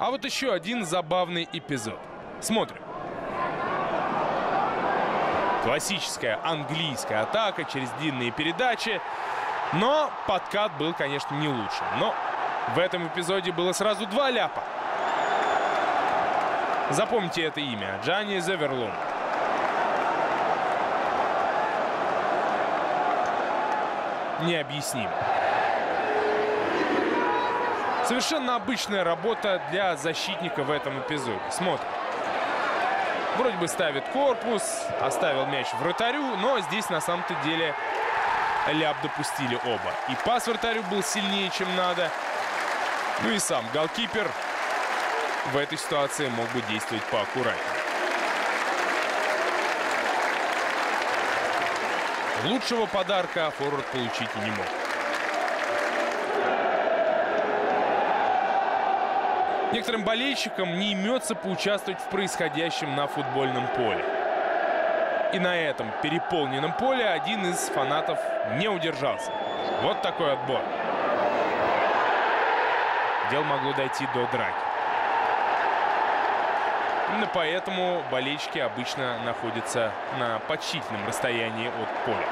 А вот еще один забавный эпизод. Смотрим. Классическая английская атака через длинные передачи. Но подкат был, конечно, не лучше. Но в этом эпизоде было сразу два ляпа. Запомните это имя. Джанни Зеверлун. Необъяснимо. Совершенно обычная работа для защитника в этом эпизоде. Смотрим. Вроде бы ставит корпус, оставил мяч вратарю, но здесь на самом-то деле ляп допустили оба. И пас вратарю был сильнее, чем надо. Ну и сам голкипер в этой ситуации мог бы действовать поаккуратнее. Лучшего подарка форвард получить и не мог. Некоторым болельщикам не имется поучаствовать в происходящем на футбольном поле. И на этом переполненном поле один из фанатов не удержался. Вот такой отбор. Дело могло дойти до драки. Именно поэтому болельщики обычно находятся на почтительном расстоянии от поля.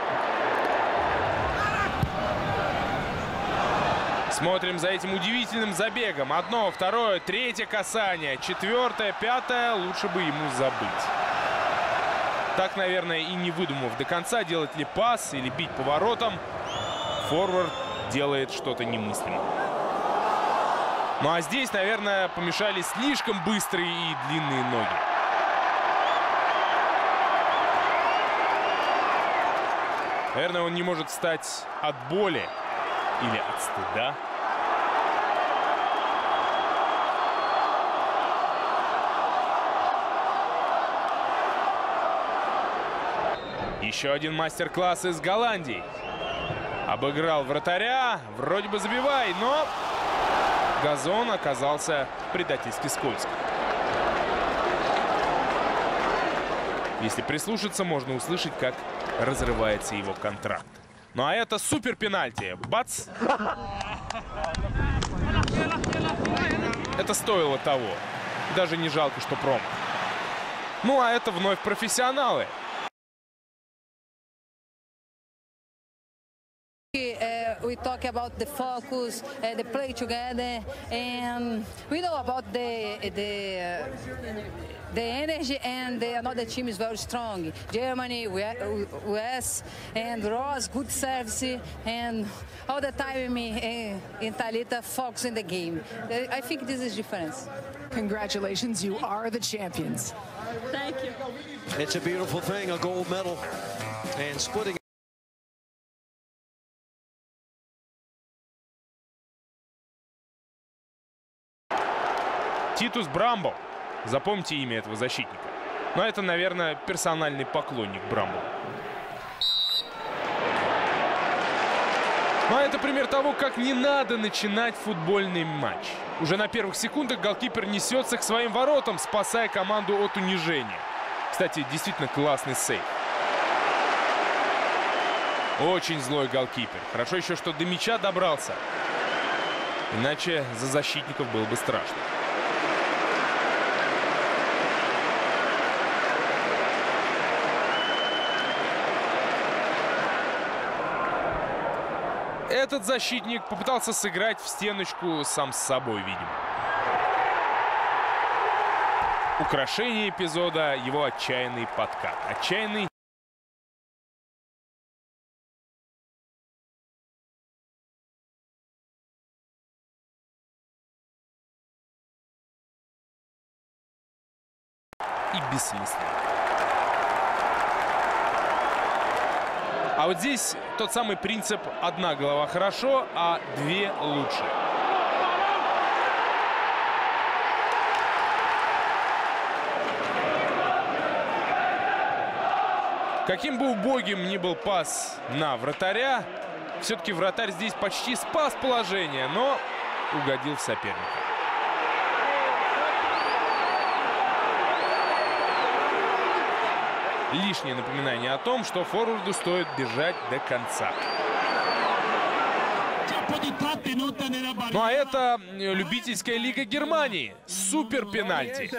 Смотрим за этим удивительным забегом. Одно, второе, третье касание, четвертое, пятое. Лучше бы ему забыть. Так, наверное, и не выдумав до конца, делать ли пас или бить поворотом, форвард делает что-то немыслимое. Ну а здесь, наверное, помешали слишком быстрые и длинные ноги. Наверное, он не может встать от боли или от стыда. Еще один мастер-класс из Голландии. Обыграл вратаря, вроде бы забивай, но газон оказался предательски скользким. Если прислушаться, можно услышать, как разрывается его контракт. Ну а это супер пенальти. Бац! Это стоило того. Даже не жалко, что промах. Ну а это вновь профессионалы. We talk about the focus, the play together, and we know about the energy, and another team is very strong. Germany, US, and Ross, good service, and all the time in Thalita focus in the game. I think this is difference. Congratulations, you are the champions. Thank you. It's a beautiful thing, a gold medal, and splitting. Титус Брамбл. Запомните имя этого защитника. Но это, наверное, персональный поклонник Брамбла. Ну а это пример того, как не надо начинать футбольный матч. Уже на первых секундах голкипер несется к своим воротам, спасая команду от унижения. Кстати, действительно классный сейв. Очень злой голкипер. Хорошо еще, что до мяча добрался. Иначе за защитников было бы страшно. Этот защитник попытался сыграть в стеночку сам с собой, видимо. Украшение эпизода — его отчаянный подкат. Отчаянный. И бессмысленный. А вот здесь тот самый принцип: одна голова хорошо, а две лучше. Каким бы убогим ни был пас на вратаря, все-таки вратарь здесь почти спас положение, но угодил в соперника. Лишнее напоминание о том, что форварду стоит бежать до конца. Ну а это любительская лига Германии. Супер пенальти.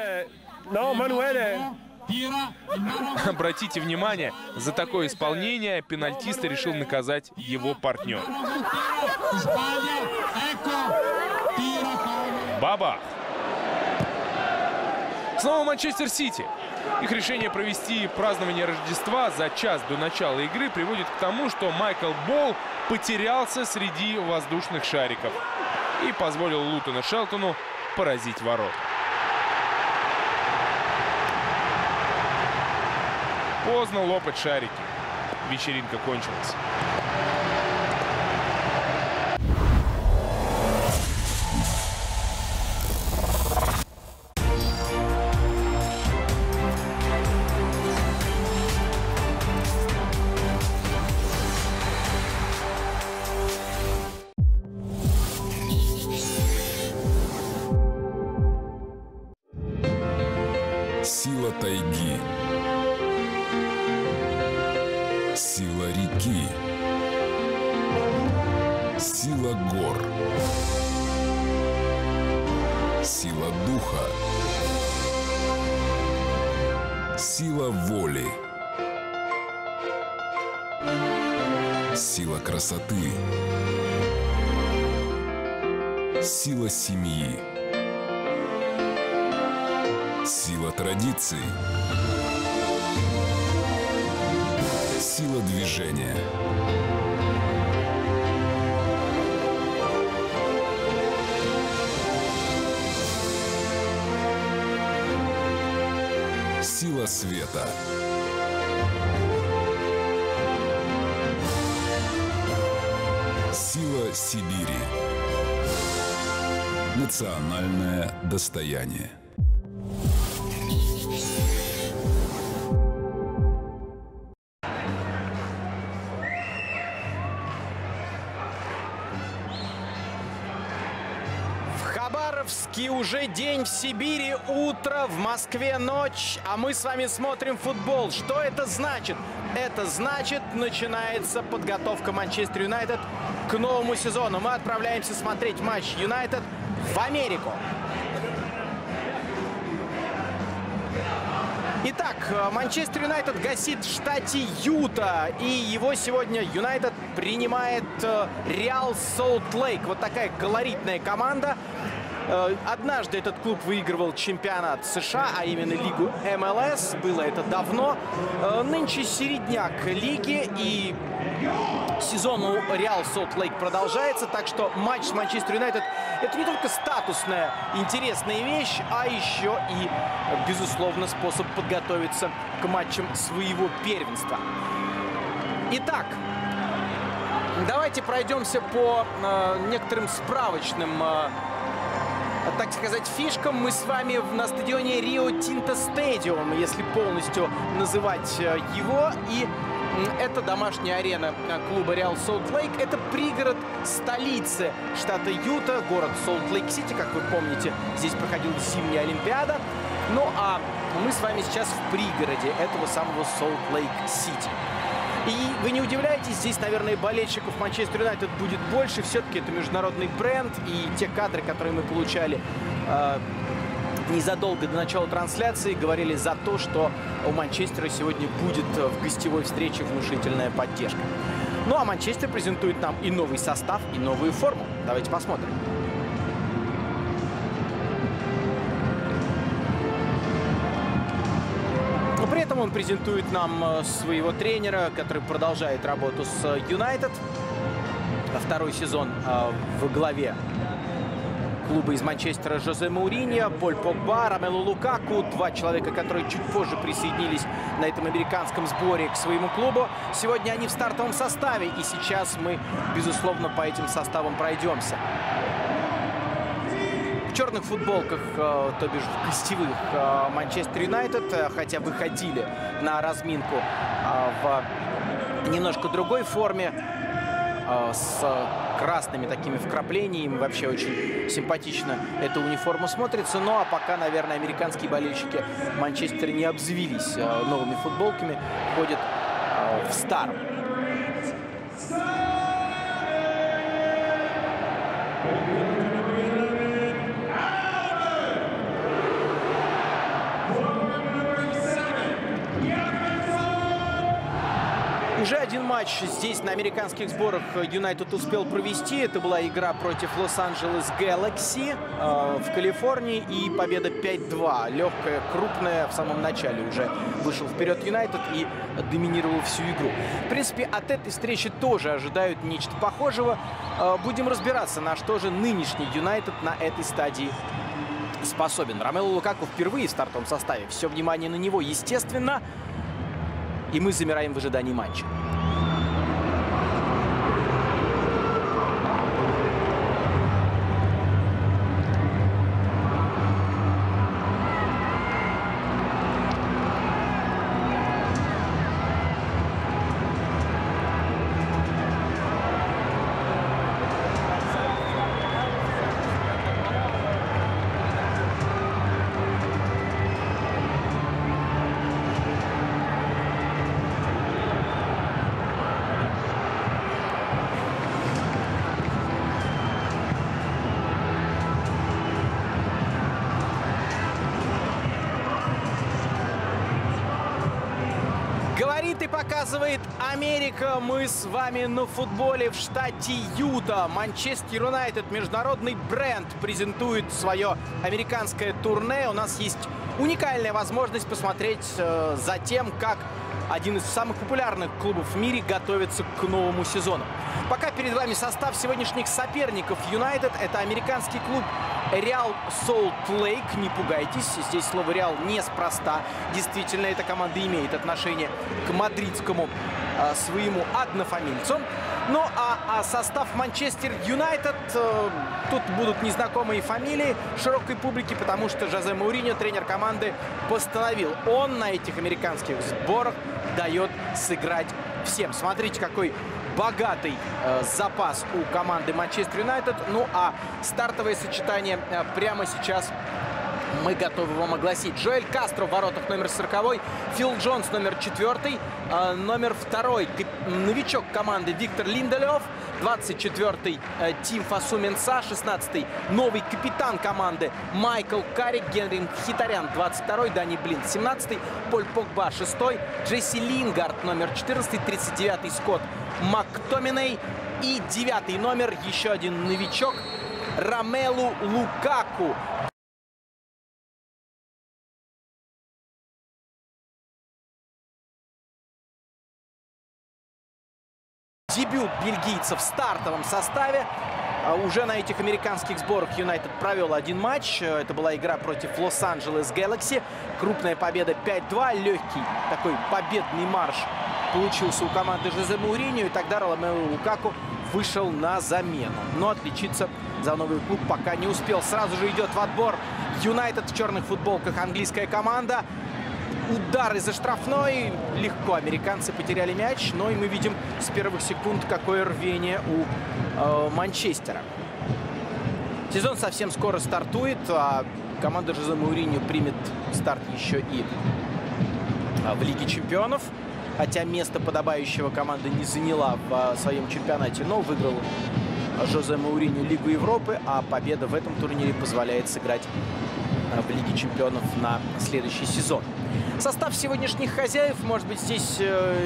Обратите внимание, за такое исполнение пенальтиста решил наказать его партнер. Баба! Снова Манчестер Сити. Их решение провести празднование Рождества за час до начала игры приводит к тому, что Майкл Болл потерялся среди воздушных шариков и позволил Лутону Шелтону поразить ворот. Поздно лопать шарики. Вечеринка кончилась. Сила тайги. Сила реки. Сила гор. Сила духа. Сила воли. Сила красоты. Сила семьи. Сила традиций. Сила движения. Сила света. Сила Сибири. Национальное достояние. Уже день в Сибири, утро, в Москве ночь, а мы с вами смотрим футбол. Что это значит? Это значит, начинается подготовка Манчестер Юнайтед к новому сезону. Мы отправляемся смотреть матч Юнайтед в Америку. Итак, Манчестер Юнайтед гостит в штате Юта. И его сегодня Юнайтед принимает Реал Солт-Лейк. Вот такая колоритная команда. Однажды этот клуб выигрывал чемпионат США, а именно лигу МЛС. Было это давно. Нынче середняк лиги, и сезон у Реал Солт-Лейк продолжается. Так что матч с Манчестер Юнайтед — это не только статусная, интересная вещь, а еще и, безусловно, способ подготовиться к матчам своего первенства. Итак, давайте пройдемся по некоторым справочным, так сказать, фишкам. Мы с вами на стадионе Рио Тинто Стадиум, если полностью называть его. И это домашняя арена клуба Реал Солт-Лейк. Это пригород столицы штата Юта, город Солт-Лейк-Сити. Как вы помните, здесь проходила зимняя Олимпиада. Ну а мы с вами сейчас в пригороде этого самого Солт-Лейк-Сити. И вы не удивляетесь, здесь, наверное, болельщиков Манчестер Юнайтед будет больше. Все-таки это международный бренд. И те кадры, которые мы получали незадолго до начала трансляции, говорили за то, что у Манчестера сегодня будет в гостевой встрече внушительная поддержка. Ну а Манчестер презентует нам и новый состав, и новую форму. Давайте посмотрим. При этом он презентует нам своего тренера, который продолжает работу с Юнайтед. Второй сезон в главе клуба из Манчестера Жозе Мауриньо, Поль Погба, Ромелу Лукаку. Два человека, которые чуть позже присоединились на этом американском сборе к своему клубу. Сегодня они в стартовом составе, и сейчас мы, безусловно, по этим составам пройдемся. В черных футболках, то бишь в гостевых, Манчестер Юнайтед, хотя выходили на разминку в немножко другой форме, с красными такими вкраплениями. Вообще очень симпатично эта униформа смотрится. Ну а пока, наверное, американские болельщики Манчестера не обзавелись новыми футболками, ходят в старом. матч здесь на американских сборах Юнайтед успел провести. Это была игра против Лос-Анджелес Galaxy в Калифорнии. И победа 5-2. Легкая, крупная. В самом начале уже вышел вперед Юнайтед и доминировал всю игру. В принципе, от этой встречи тоже ожидают нечто похожего. Будем разбираться, на что же нынешний Юнайтед на этой стадии способен. Ромелу Лукаку впервые в стартовом составе. Все внимание на него, естественно. И мы замираем в ожидании матча. Говорит и показывает Америка. Мы с вами на футболе в штате Юта. Манчестер Юнайтед, международный бренд, презентует свое американское турне. У нас есть уникальная возможность посмотреть за тем, как один из самых популярных клубов в мире готовится к новому сезону. Пока перед вами состав сегодняшних соперников Юнайтед. Это американский клуб Реал Солт-Лейк. Не пугайтесь, здесь слово Реал неспроста. Действительно, эта команда имеет отношение к мадридскому своему однофамильцу. Ну а состав Манчестер Юнайтед, тут будут незнакомые фамилии широкой публике, потому что Жозе Мауриньо, тренер команды, постановил. Он на этих американских сборах дает сыграть всем. Смотрите, какой богатый запас у команды Манчестер Юнайтед. Ну а стартовое сочетание прямо сейчас мы готовы вам огласить. Джоэль Кастро в воротах номер 40, Фил Джонс номер 4, номер 2 новичок команды Виктор Линделёв, 24-й Тим Фасу Менса, 16-й новый капитан команды Майкл Каррик, Генри Мхитарян 22-й, Дани Блинд 17-й, Поль Погба 6-й, Джесси Лингард номер 14-й, 39-й Скотт Мактоминей и 9-й номер, еще один новичок, Ромелу Лукаку. Дебют бельгийцев в стартовом составе. Уже на этих американских сборах Юнайтед провел один матч. Это была игра против Лос-Анджелес Galaxy. Крупная победа 5-2. Легкий такой победный марш получился у команды Жозе Мауриньо. И тогда Ромелу Лукаку вышел на замену. Но отличиться за новый клуб пока не успел. Сразу же идет в отбор Юнайтед в черных футболках. Английская команда. Удар из-за штрафной. Легко американцы потеряли мяч. Но и мы видим с первых секунд, какое рвение у Манчестера. Сезон совсем скоро стартует. А команда Жозе Мауриньо примет старт еще и в Лиге чемпионов. Хотя место подобающего команда не заняла в своем чемпионате. Но выиграл Жозе Мауриньо Лигу Европы. А победа в этом турнире позволяет сыграть в Лиге чемпионов на следующий сезон. Состав сегодняшних хозяев, может быть, здесь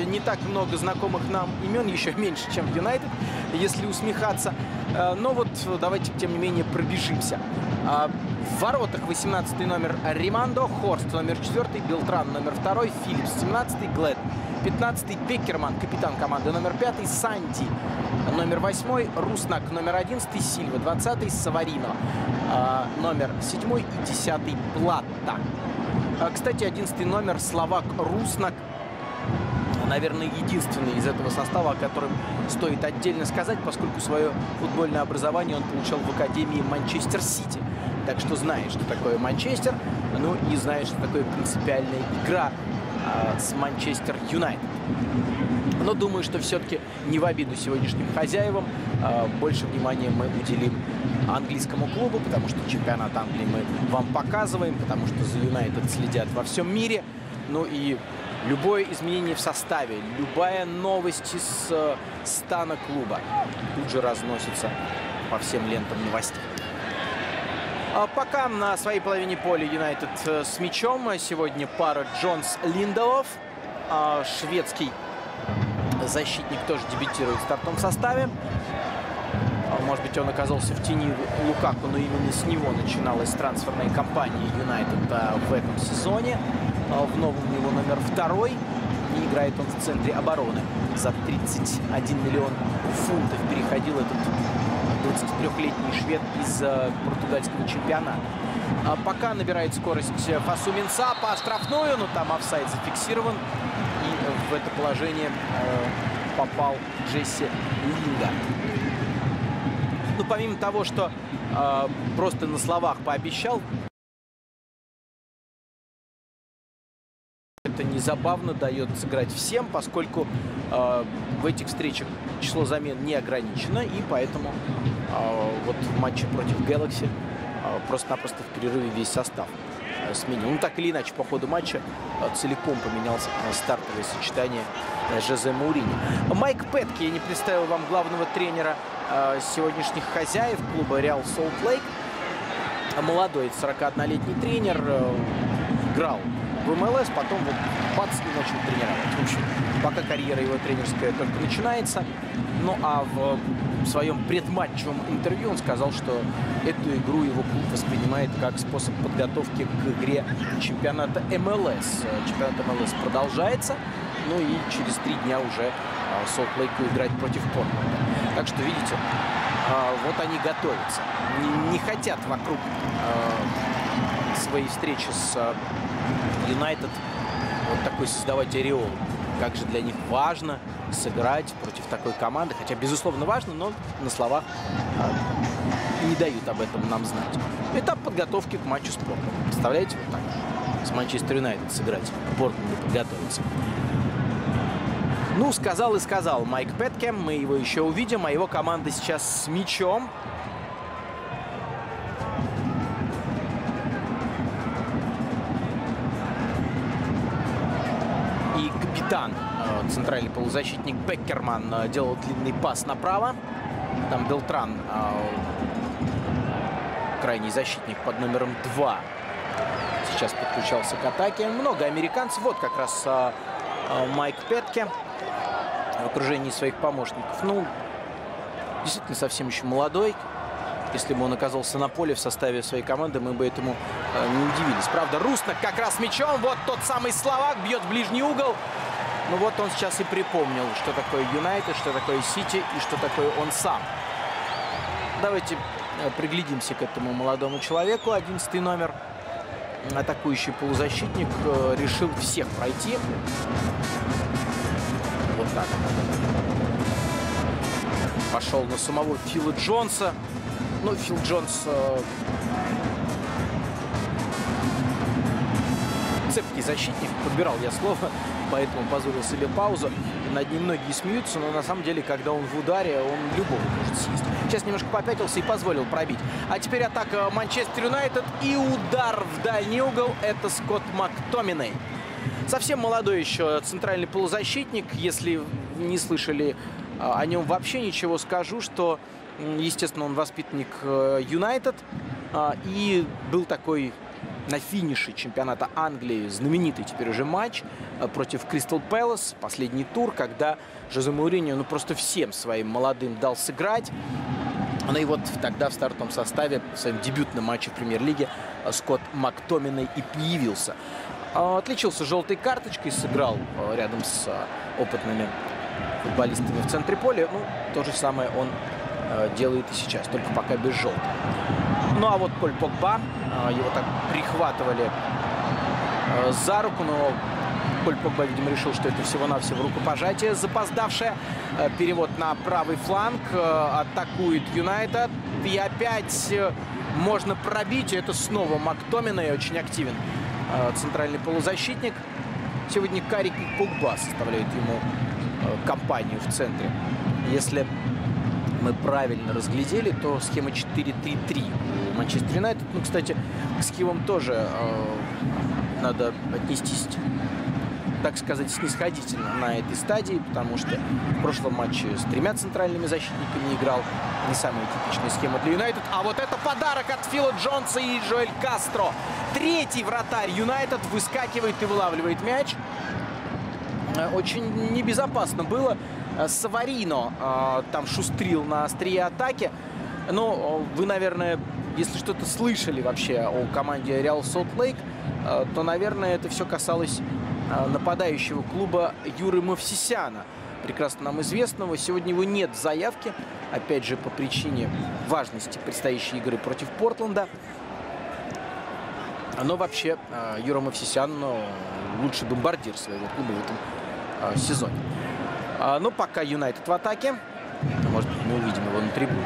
не так много знакомых нам имен, еще меньше, чем в Юнайтед, если усмехаться. Но вот давайте, тем не менее, пробежимся. В воротах 18-й номер Римандо, Хорст номер 4, Белтран номер 2, Филлипс 17-й, Глэд 15-й, Беккерман, капитан команды номер 5, Санти номер 8, Руснак номер 11, Сильва 20, Саварино номер 7 и 10 Платта. Кстати, 11 номер словак Руснак, наверное, единственный из этого состава, о котором стоит отдельно сказать, поскольку свое футбольное образование он получал в Академии Манчестер Сити. Так что знает, что такое Манчестер, ну и знает, что такое принципиальная игра с Манчестер Юнайтед. Но думаю, что все-таки не в обиду сегодняшним хозяевам. Больше внимания мы уделим английскому клубу, потому что чемпионат Англии мы вам показываем, потому что за Юнайтед следят во всем мире. Ну и любое изменение в составе, любая новость из стана клуба тут же разносится по всем лентам новостей. Пока на своей половине поля Юнайтед с мячом. Сегодня пара Джонс-Линделов. Шведский защитник тоже дебютирует в стартовом составе. Может быть, он оказался в тени Лукаку, но именно с него начиналась трансферная кампания Юнайтед в этом сезоне. В новом его номер 2. И играет он в центре обороны. За 31 миллион фунтов переходил этот 23-летний швед из португальского чемпионата. Пока набирает скорость Фасу Минса по штрафную, но там офсайд зафиксирован. И в это положение попал Джесси Лингард. Ну, помимо того, что просто на словах пообещал, это не забавно дает сыграть всем, поскольку в этих встречах число замен не ограничено, и поэтому вот в матче против Galaxy просто-напросто в перерыве весь состав сменил. Ну, так или иначе, по ходу матча целиком поменялся стартовое сочетание Жозе Мауриньо. Майк Петке, я не представил вам главного тренера сегодняшних хозяев клуба Real Salt Lake. Молодой 41-летний тренер, играл в МЛС, потом вот бац и начал тренировать. В общем, пока карьера его тренерская только начинается. Ну а в своем предматчевом интервью он сказал, что эту игру его клуб воспринимает как способ подготовки к игре чемпионата МЛС. Чемпионат МЛС продолжается, ну и через 3 дня уже Солт-Лейку играть против Портленда. Так что, видите, вот они готовятся. Не хотят вокруг своей встречи с Юнайтед вот такой создавать ореол. Как же для них важно сыграть против такой команды. Хотя, безусловно, важно, но на словах не дают об этом нам знать. Этап подготовки к матчу с Портленд. Представляете, вот так с Манчестер Юнайтед сыграть, к Портленду подготовиться. Ну, сказал и сказал Майк Петке. Мы его еще увидим, а его команда сейчас с мячом. И капитан, центральный полузащитник Беккерман, делал длинный пас направо. Там Белтран, крайний защитник под номером 2, сейчас подключался к атаке. Много американцев. Вот как раз Майк Петке в окружении своих помощников. Ну, действительно, совсем еще молодой. Если бы он оказался на поле в составе своей команды, мы бы этому не удивились. Правда, Руснак как раз мячом. Вот тот самый словак бьет в ближний угол. Ну вот он сейчас и припомнил, что такое Юнайтед, что такое Сити и что такое он сам. Давайте приглядимся к этому молодому человеку. 11-й номер, атакующий полузащитник, решил всех пройти. Вот так. Пошел на самого Фила Джонса. Ну, Фил Джонс цепкий защитник. Подбирал я слово, поэтому позволил себе паузу. Над ним многие смеются, но на самом деле, когда он в ударе, он любого может съесть. Сейчас немножко попятился и позволил пробить. А теперь атака Манчестер Юнайтед и удар в дальний угол. Это Скотт Мактоминей. Совсем молодой еще центральный полузащитник. Если не слышали о нем вообще ничего, скажу, что, естественно, он воспитанник Юнайтед. И был такой на финише чемпионата Англии знаменитый теперь уже матч против Кристал Пэлас. Последний тур, когда Жозе Мауриньо просто всем своим молодым дал сыграть. Ну и вот тогда в стартовом составе в своем дебютном матче в премьер-лиге Скотт Мактоминей и появился. Отличился желтой карточкой, сыграл рядом с опытными футболистами в центре поля. Ну, то же самое он делает и сейчас, только пока без желтой. Ну, а вот Поль Погба, его так прихватывали за руку, но Поль Погба, видимо, решил, что это всего-навсего рукопожатие запоздавшее. Перевод на правый фланг, атакует Юнайтед. И опять можно пробить, это снова Мактоминей, очень активен центральный полузащитник. Сегодня Карик и Погба составляют ему компанию в центре. Если мы правильно разглядели, то схема 4-3-3 у Манчестер Юнайтед. Ну, кстати, к схемам тоже надо отнестись, так сказать, снисходительно на этой стадии, потому что в прошлом матче с 3 центральными защитниками играл. Не самая типичная схема для Юнайтед. А вот это подарок от Фила Джонса и Жоэль Кастро. Третий вратарь Юнайтед выскакивает и вылавливает мяч. очень небезопасно было. Саварино там шустрил на острие атаки. Но вы, наверное, если что-то слышали вообще о команде Real Salt Lake, то, наверное, это все касалось нападающего клуба Юры Мовсисяна, прекрасно нам известного. Сегодня его нет в заявке, опять же, по причине важности предстоящей игры против Портленда. Но вообще Юра Мовсисян лучший бомбардир своего клуба в этом сезоне. Но пока Юнайтед в атаке. Может быть, мы увидим его на трибуне.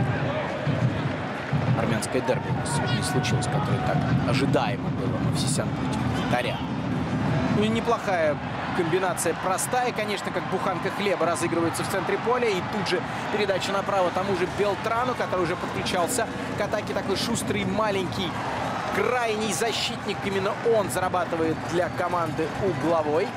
Армянское дерби у нас сегодня не случилось, которое так ожидаемо было. Мовсисян против Мхитаряна. Ну и неплохая комбинация, простая, конечно, как буханка хлеба, разыгрывается в центре поля. И тут же передача направо тому же Белтрану, который уже подключался к атаке. Такой шустрый, маленький, крайний защитник. Именно он зарабатывает для команды угловой.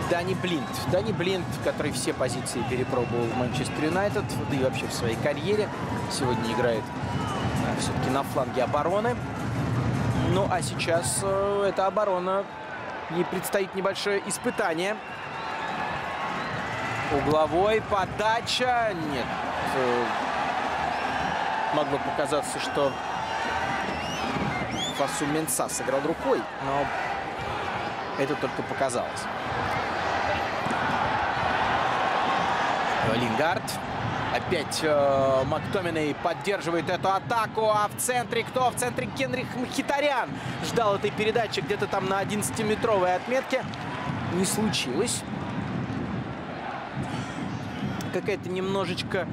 Дани Блинд, который все позиции перепробовал в Манчестер Юнайтед, да и вообще в своей карьере. Сегодня играет все-таки на фланге обороны. Ну, а сейчас эта оборона, ей предстоит небольшое испытание. Угловой, подача. Нет. Могло показаться, что Фасу Менса сыграл рукой, но это только показалось. Лингард. Опять Мактоминей поддерживает эту атаку. А в центре кто? В центре Генрих Мхитарян. Ждал этой передачи где-то там на 11-метровой отметке. Не случилось. Какая-то немножечко,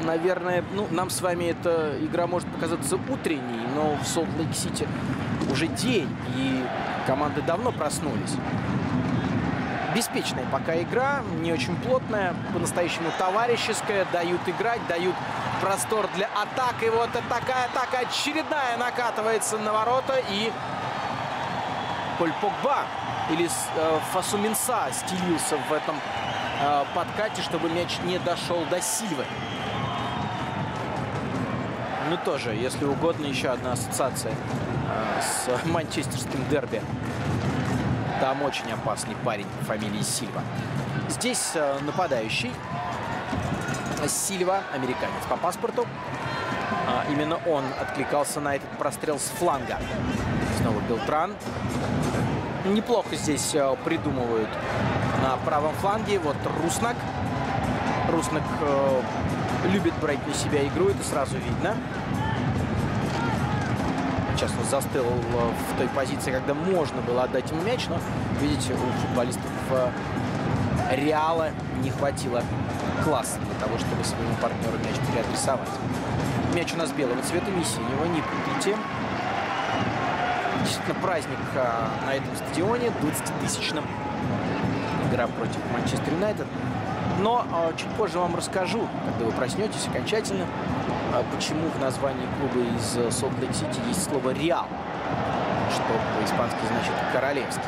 наверное, ну, нам с вами эта игра может показаться утренней, но в Солт-Лейк-Сити уже день, и команды давно проснулись. Беспечная пока игра, не очень плотная, по-настоящему товарищеская. Дают играть, дают простор для атак. И вот такая атака очередная накатывается на ворота. И Поль Погба или Фасу Менса стелился в этом подкате, чтобы мяч не дошел до Сильвы. Ну тоже, если угодно, еще одна ассоциация с манчестерским дерби. Там очень опасный парень по фамилии Сильва. Здесь нападающий Сильва, американец по паспорту. Именно он откликался на этот прострел с фланга. Снова Белтран. Неплохо здесь придумывают на правом фланге. Вот Руснак. Руснак любит брать на себя игру, это сразу видно. Сейчас он застыл в той позиции, когда можно было отдать ему мяч, но, видите, у футболистов Реала не хватило класса для того, чтобы своему партнеру мяч переадресовать. Мяч у нас белого цвета, не синего, не путайте. Действительно праздник на этом стадионе, 20-тысячном. Игра против Манчестер Юнайтед. Но чуть позже вам расскажу, когда вы проснетесь окончательно, почему в названии клуба из Солт-Лейк-Сити есть слово «Реал», что по-испански значит «королевский».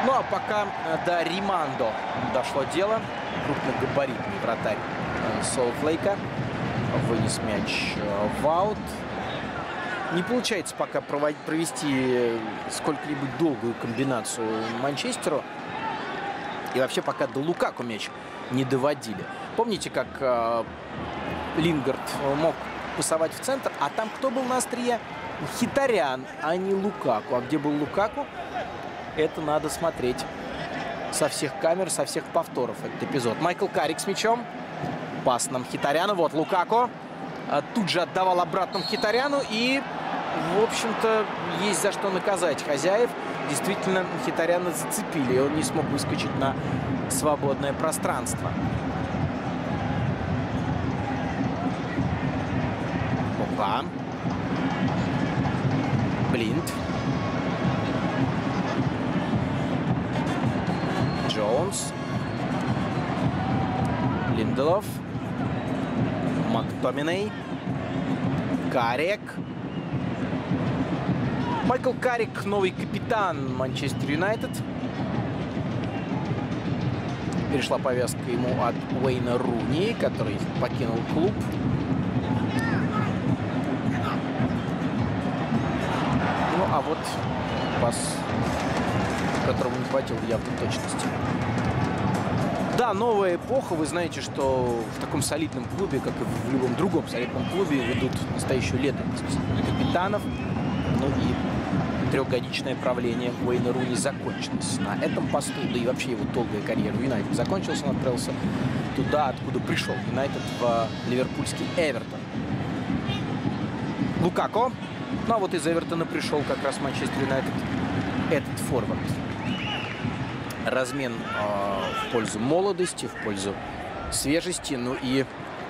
Ну а пока до Римандо дошло дело. Крупногабаритный вратарь Солт-Лейка вынес мяч в аут. Не получается пока провести сколько-нибудь долгую комбинацию Манчестеру. И вообще пока до Лукаку мяч не доводили. Помните, как Лингард мог пасовать в центр, а там кто был на острие? Мхитарян, а не Лукаку. А где был Лукаку? Это надо смотреть со всех камер, со всех повторов этот эпизод. Майкл Каррик с мячом. Пас на Мхитаряна. Вот Лукаку. Тут же отдавал обратно Мхитаряну. И, в общем-то, есть за что наказать хозяев. Действительно, Мхитаряна зацепили, и он не смог выскочить на свободное пространство. Опа. Блинд. Джонс. Линделов. Мактоминей. Каррик. Майкл Каррик, новый капитан Манчестер Юнайтед. Перешла повязка ему от Уэйна Руни, который покинул клуб. А вот пас, которому не хватило явной точности. Да, новая эпоха. Вы знаете, что в таком солидном клубе, как и в любом другом солидном клубе, ведут настоящую летопись капитанов. Ну и трехгодичное правление Уэйна Руни закончилось на этом посту. Да и вообще его долгая карьера в Юнайтед закончилась. Он отправился туда, откуда пришел Юнайтед, в ливерпульский Эвертон. Лукако. Ну а вот из Эвертона пришел как раз Манчестер Юнайтед этот форвард. Размен в пользу молодости, в пользу свежести. Ну и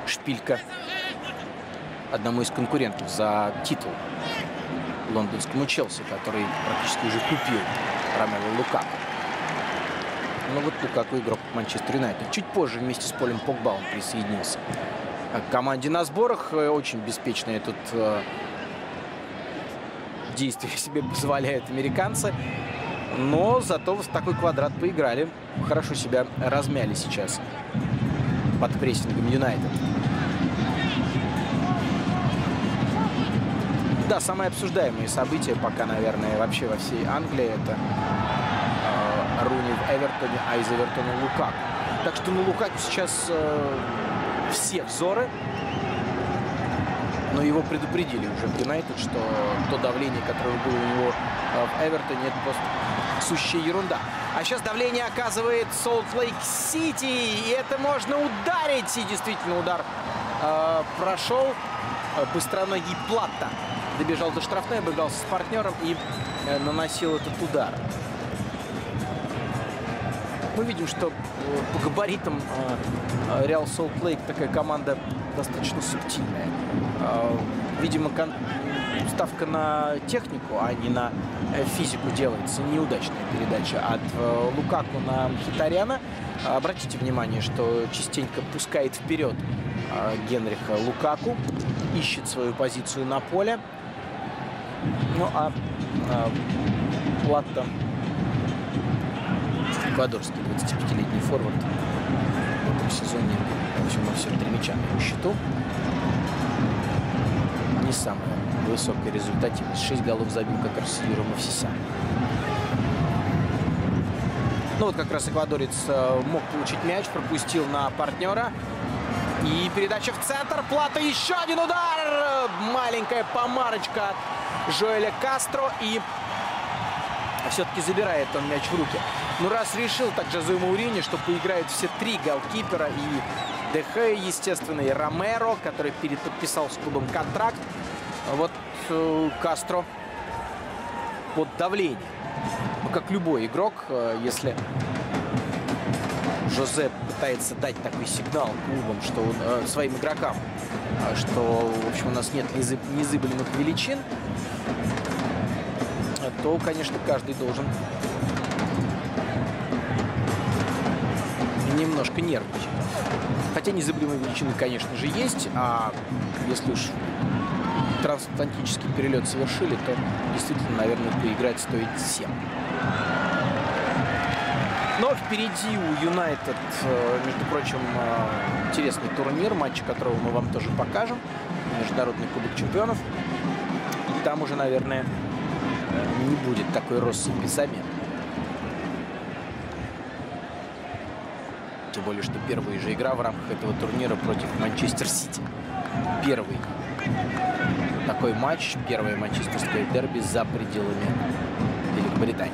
шпилька одному из конкурентов за титул лондонскому Челси, который практически уже купил Ромело Лукако. Ну вот Лукако игрок Манчестер Юнайтед. Чуть позже вместе с Полем Погба он присоединился к команде на сборах. Очень беспечно этот действие себе позволяют американцы. Но зато в такой квадрат поиграли. Хорошо себя размяли сейчас под прессингом Юнайтед. Да, самые обсуждаемые события пока, наверное, вообще во всей Англии — это Руни в Эвертоне, а из Эвертона Лукако. Так что на Лукако сейчас все взоры. Но его предупредили уже в Юнайтед, что то давление, которое было у него в Эвертоне, это просто сущая ерунда. А сейчас давление оказывает Солт-Лейк-Сити, и это можно ударить. И действительно удар прошел. Быстроногий Платта добежал до штрафной, обыгрался с партнером и наносил этот удар. Мы видим, что по габаритам Реал Солт-Лейк такая команда достаточно субтильная. Видимо, ставка на технику, а не на физику делается. Неудачная передача от Лукако на Мхитаряна. Обратите внимание, что частенько пускает вперед Генриха Лукаку. Ищет свою позицию на поле. Ну а Платта, эквадорский 25-летний форвард, в этом сезоне, в общем, все 3 мяча на его счету. Не самая высокая результативность. 6 голов забил как раз Юра Мавсисян. Ну вот как раз эквадорец мог получить мяч, пропустил на партнера. И передача в центр. Плата, еще один удар. Маленькая помарочка от Жоэля Кастро. И все-таки забирает он мяч в руки. Ну раз решил так Жозе Мауриньо, что поиграют все 3 голкипера. И Де Хея, естественно, и Ромеро, который переподписал с клубом контракт. Вот Кастро под давлением. Ну, как любой игрок, если Жозе пытается дать такой сигнал клубам, что он, своим игрокам, что, в общем, у нас нет незыблемых величин, то, конечно, каждый должен немножко нервничать. Хотя незыблемые величины, конечно же, есть, а если уж трансатлантический перелет совершили, то действительно, наверное, поиграть стоит всем. Но впереди у Юнайтед, между прочим, интересный турнир, матчи которого мы вам тоже покажем. Международный кубок чемпионов. И там уже, наверное, не будет такой россыпи замен. Тем более, что первая же игра в рамках этого турнира против Манчестер Сити. Первый такой матч, первое манчестерское дерби за пределами Великобритании.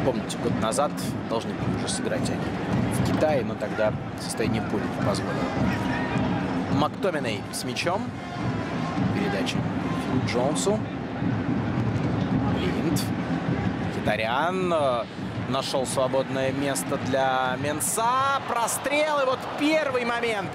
Помните, год назад должны были уже сыграть они в Китае, но тогда состояние поля не позволило. Мактоминей с мячом. Передача Филу Джонсу. Линд. Хитарян нашел свободное место для Менса. Прострел. И вот первый момент.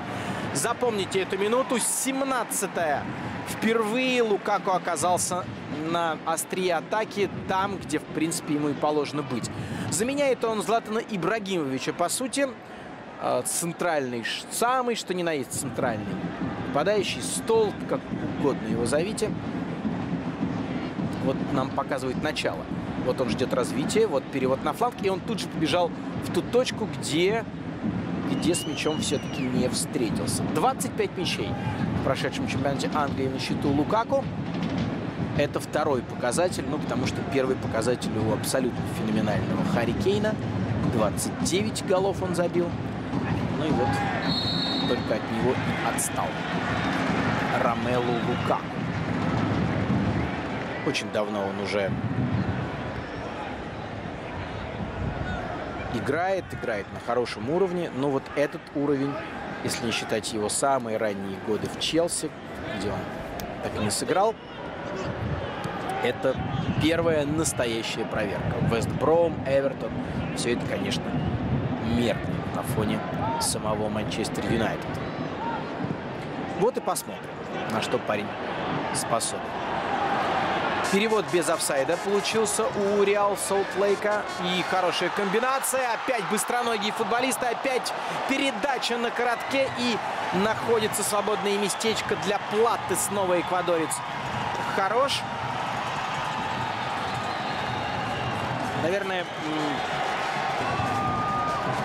Запомните эту минуту. 17-я. Впервые Лукако оказался на острие атаки, там, где, в принципе, ему и положено быть. Заменяет он Златана Ибрагимовича, по сути, центральный, самый, что ни на есть центральный. Нападающий, столб, как угодно его зовите. Вот нам показывает начало. Вот он ждет развития, вот перевод на фланг, и он тут же побежал в ту точку, где с мячом все-таки не встретился. 25 мячей в прошедшем чемпионате Англии на счету Лукако. Это второй показатель, ну, потому что первый показатель у абсолютно феноменального Харри Кейна. 29 голов он забил. Ну и вот только от него и отстал Ромелу Лукаку. Очень давно он уже играет на хорошем уровне. Но вот этот уровень, если не считать его самые ранние годы в Челси, где он так и не сыграл, это первая настоящая проверка. Вест Бром, Эвертон. Все это, конечно, меркнет на фоне самого Манчестер Юнайтед. Вот и посмотрим, на что парень способен. Перевод без офсайда получился у Реал Солт-Лейка. И хорошая комбинация. Опять быстроногие футболисты. Опять передача на коротке. И находится свободное местечко для Платы. Снова эквадорец хорош. Наверное,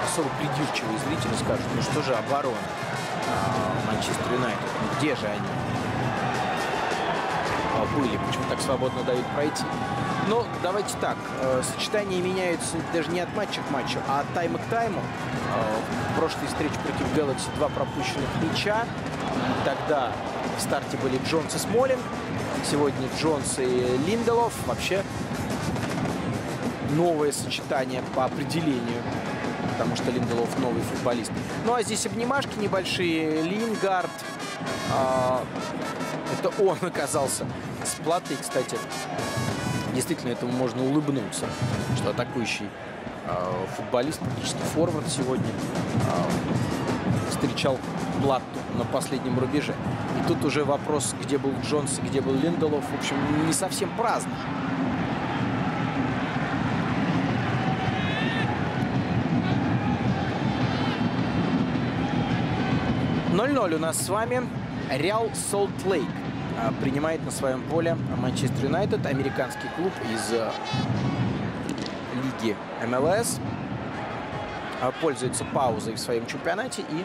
особо придирчивые зрители скажут, ну что же оборона Манчестер Юнайтед, ну где же они были, почему так свободно дают пройти. Но давайте так, сочетания меняются даже не от матча к матчу, а от тайма к тайму. В прошлой встрече против Galaxy 2 пропущенных мяча. Тогда в старте были Джонс и Смолинг, сегодня Джонс и Линделов. Вообще новое сочетание по определению, потому что Линделов новый футболист. Ну а здесь обнимашки небольшие. Лингард. Это он оказался с Платой, кстати. Действительно, этому можно улыбнуться, что атакующий футболист, практически форвард сегодня, встречал Платту на последнем рубеже. И тут уже вопрос, где был Джонс, где был Линделов, в общем, не совсем праздно. У нас с вами. Реал Солт-Лейк принимает на своем поле Манчестер Юнайтед, американский клуб из лиги МЛС. Пользуется паузой в своем чемпионате и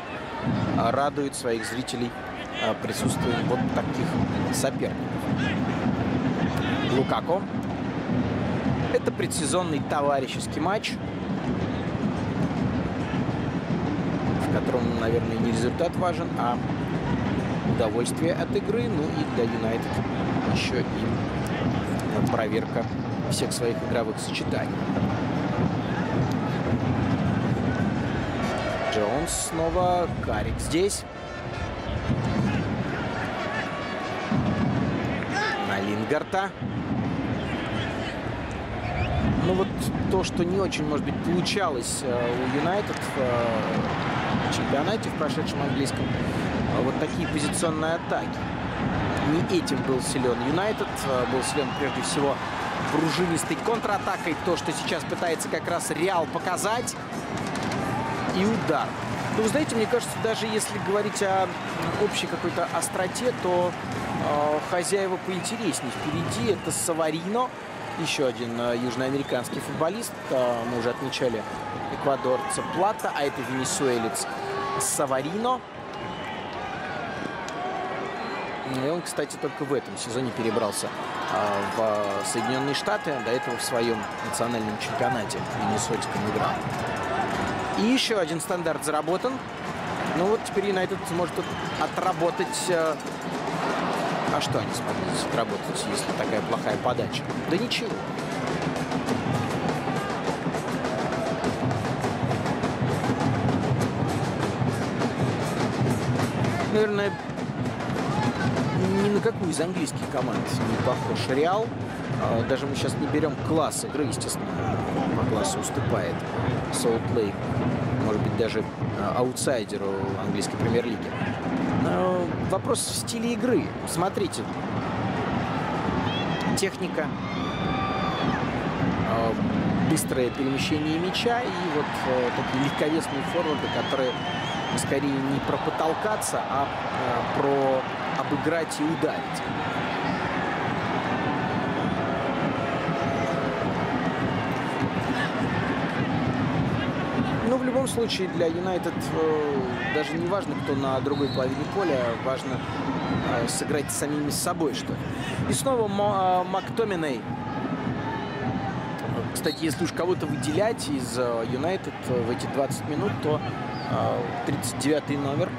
радует своих зрителей присутствием вот таких соперников. Лукаку. Это предсезонный товарищеский матч, в котором, наверное, не результат важен, а удовольствие от игры. Ну и для Юнайтед еще и проверка всех своих игровых сочетаний. Джонс снова. Карик здесь. На Лингарта. Ну вот то, что не очень, может быть, получалось у Юнайтед в чемпионате, в прошедшем английском, вот такие позиционные атаки. Не этим был силен Юнайтед, был силен прежде всего пружинистой контратакой, то, что сейчас пытается как раз Реал показать, и удар. Ну, вы знаете, мне кажется, даже если говорить о общей какой-то остроте, то хозяева поинтереснее. Впереди это Саварино, еще один южноамериканский футболист. Мы уже отмечали эквадорца Плата, а это венесуэлец Саварино. И он, кстати, только в этом сезоне перебрался в Соединенные Штаты. До этого в своем национальном чемпионате венесуэльском играл. И еще один стандарт заработан. Ну вот теперь Юнайтед сможет отработать. А что они смогут отработать, если такая плохая подача? Да ничего. Наверное, ни на какую из английских команд не похож Реал. Даже мы сейчас не берем класс игры, естественно, по классу уступает Солт-Лейк. Может быть, даже аутсайдеру английской премьер-лиги. Вопрос в стиле игры. Смотрите. Техника. Быстрое перемещение мяча. И вот такие легковесные форварды, которые скорее не про потолкаться, а про обыграть и ударить. Но в любом случае для Юнайтед даже не важно, кто на другой половине поля. Важно сыграть с самими собой, что ли. И снова Мактоминей. Кстати, если уж кого-то выделять из Юнайтед в эти 20 минут, то 39-й номер.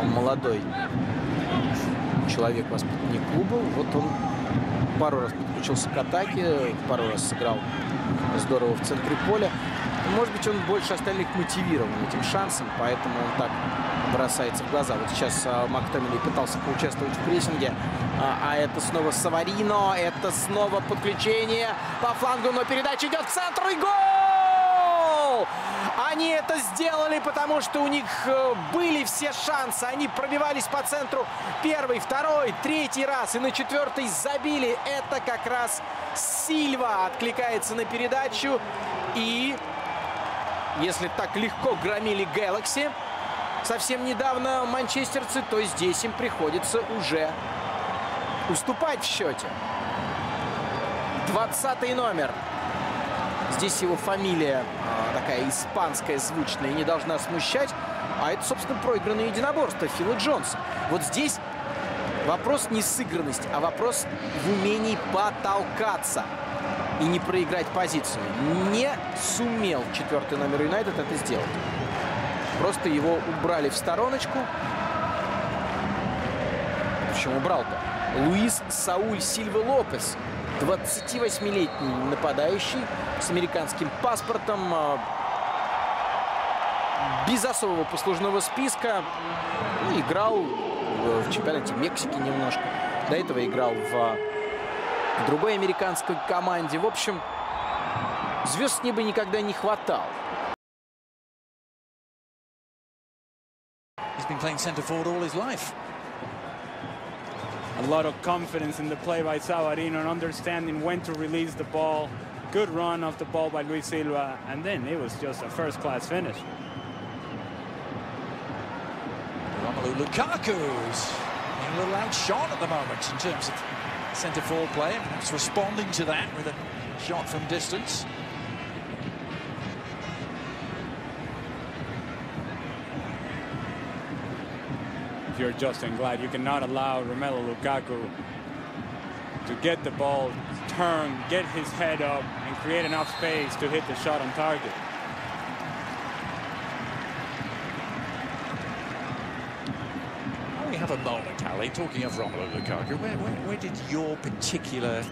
Молодой человек, воспитанник клуба. Вот он пару раз подключился к атаке, пару раз сыграл здорово в центре поля. Может быть, он больше остальных мотивирован этим шансом, поэтому он так бросается в глаза. Вот сейчас Мактоминей пытался поучаствовать в прессинге, а это снова Саварино, это снова подключение по флангу, но передача идет в центр и гол! Они это сделали, потому что у них были все шансы. Они пробивались по центру первый, второй, третий раз. И на четвертый забили. Это как раз Сильва откликается на передачу. И если так легко громили Galaxy совсем недавно манчестерцы, то здесь им приходится уже уступать в счете. 20-й номер. Здесь его фамилия такая испанская, звучная, и не должна смущать. А это, собственно, проигранное единоборство Фила Джонса. Вот здесь вопрос не сыгранности, а вопрос в умении потолкаться и не проиграть позицию. Не сумел 4-й номер Юнайтед это сделать. Просто его убрали в стороночку. Причем убрал-то Луис Сауль Сильва Лопес. 28-летний нападающий с американским паспортом, без особого послужного списка. Ну, играл в чемпионате Мексики немножко. До этого играл в другой американской команде. В общем, звезд с неба никогда не хватало. He's been playing centre forward all his life. A lot of confidence in the play by Savarino and understanding when to release the ball. Good run off the ball by Luis Silva, and then it was just a first-class finish. Romelu Lukaku's a little outshot at the moment in terms of centre forward play, and perhaps responding to that with a shot from distance. You're Justin Glad, you cannot allow Romelu Lukaku to get the ball, turn, get his head up, and create enough space to hit the shot on target. We have a moment, Ali, talking of Romelu Lukaku. Where did your particular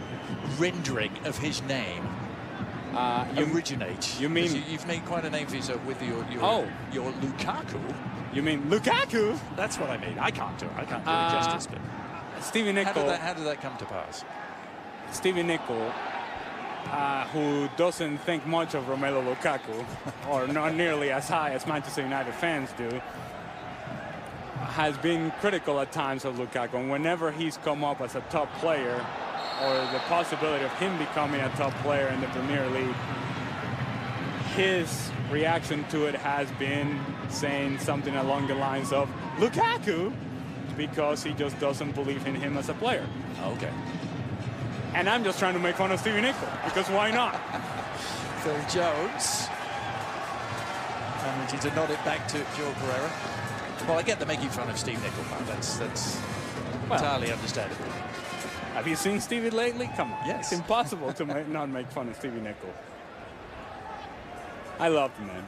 rendering of his name originate? You mean you've made quite a name for yourself with your Lukaku? You mean Lukaku? That's what I mean. I can't do it justice. But Stevie Nicol. How did that come to pass? Stevie Nicol, who doesn't think much of Romelu Lukaku, or not nearly as high as Manchester United fans do, has been critical at times of Lukaku. And whenever he's come up as a top player, or the possibility of him becoming a top player in the Premier League, his reaction to it has been saying something along the lines of Lukaku, because he just doesn't believe in him as a player. Okay. And I'm just trying to make fun of Stevie Nicol, because why not? Phil Jones. Managing to nod it back to Joel Pereira. Well, I get the making fun of Steve Nicol, man. That's entirely understandable. Have you seen Stevie lately? Come on. Yes. It's impossible to not make fun of Stevie Nicol. I love the man.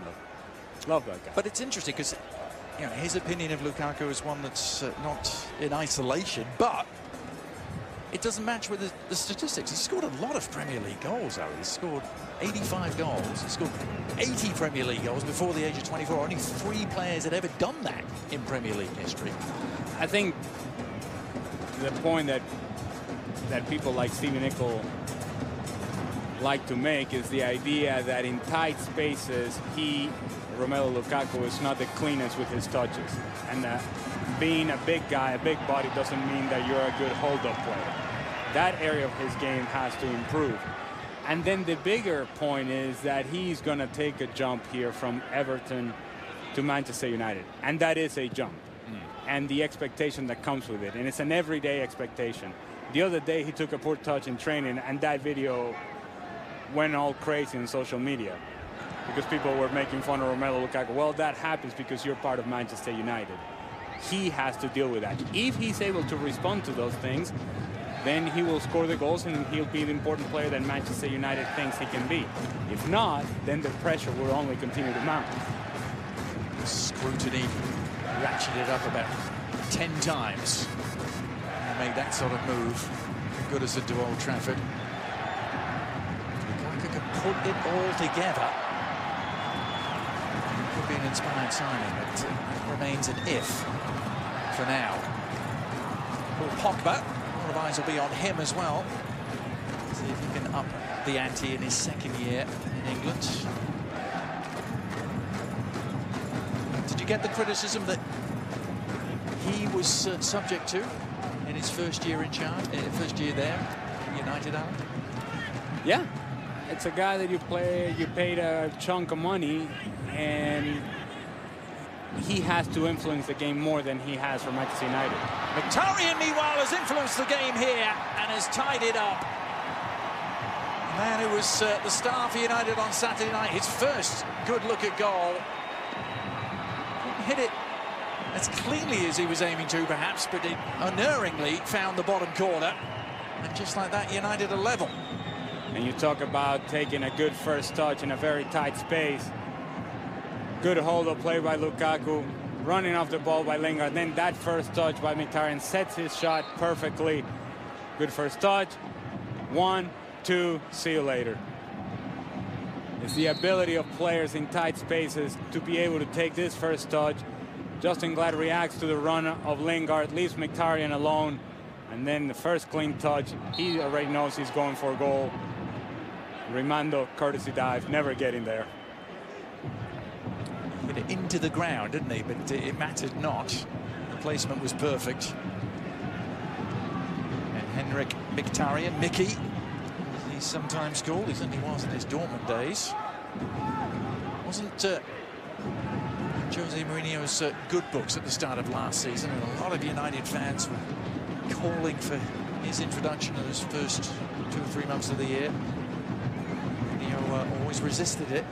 Love that guy. But it's interesting because his opinion of Lukaku is one that's not in isolation, but it doesn't match with the statistics. He's scored a lot of Premier League goals, Ali. He's scored 85 goals. He's scored 80 Premier League goals before the age of 24. Only 3 players had ever done that in Premier League history. I think the point that people like Stevie Nicol like to make is the idea that in tight spaces, Romelu Lukaku, is not the cleanest with his touches. And being a big guy, a big body, doesn't mean that you're a good hold-up player. That area of his game has to improve. And then the bigger point is that he's going to take a jump here from Everton to Manchester United. And that is a jump. And the expectation that comes with it. And it's an everyday expectation. The other day, he took a poor touch in training, and that video went all crazy on social media because people were making fun of Romelu Lukaku. Well, that happens because you're part of Manchester United. he has to deal with that. If he's able to respond to those things, then he will score the goals and he'll be the important player that Manchester United thinks he can be. If not, then the pressure will only continue to mount. Scrutiny ratcheted up about 10 times. He made that sort of move. Good as into Old Trafford. Lukaku can put it all together. Could be an inspired signing, but it remains an if for now. Well, Pogba, a lot of eyes will be on him as well. See if he can up the ante in his second year in England. Did you get the criticism that he was subject to in his first year in charge, first year there, United, Alan? Yeah, it's a guy that you paid a chunk of money, and he has to influence the game more than he has for Manchester United. Mkhitaryan, meanwhile, has influenced the game here and has tied it up. The man who was the star for United on Saturday night, his first good look at goal. Couldn't hit it as cleanly as he was aiming to, perhaps, but it unerringly found the bottom corner. And just like that, United are level. And you talk about taking a good first touch in a very tight space. Good hold-up play by Lukaku, running off the ball by Lingard. Then that first touch by Mkhitaryan sets his shot perfectly. Good first touch. 1, 2, see you later. It's the ability of players in tight spaces to be able to take this first touch. Justin Glad reacts to the run of Lingard, leaves Mkhitaryan alone, and then the first clean touch, he already knows he's going for a goal. Rimando, courtesy dive, never getting there. Hit it into the ground, didn't he? But it mattered not. The placement was perfect. And Henrik Mkhitaryan, Mickey, as he's sometimes called, he certainly was in his Dortmund days. Wasn't Jose Mourinho's good books at the start of last season, and a lot of United fans were calling for his introduction in those first 2 or 3 months of the year. Mourinho always resisted it.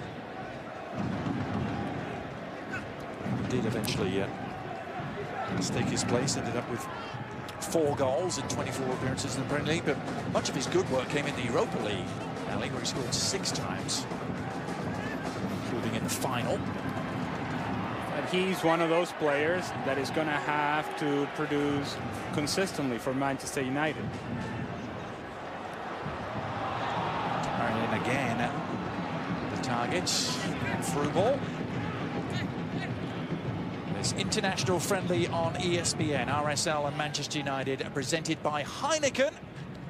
Did eventually stake his place, ended up with 4 goals in 24 appearances in the Premier League, but much of his good work came in the Europa League, Ali, where he scored 6 times, including in the final. But he's one of those players that is going to have to produce consistently for Manchester United. And again, the target, through ball. This international friendly on ESPN, RSL and Manchester United, presented by Heineken.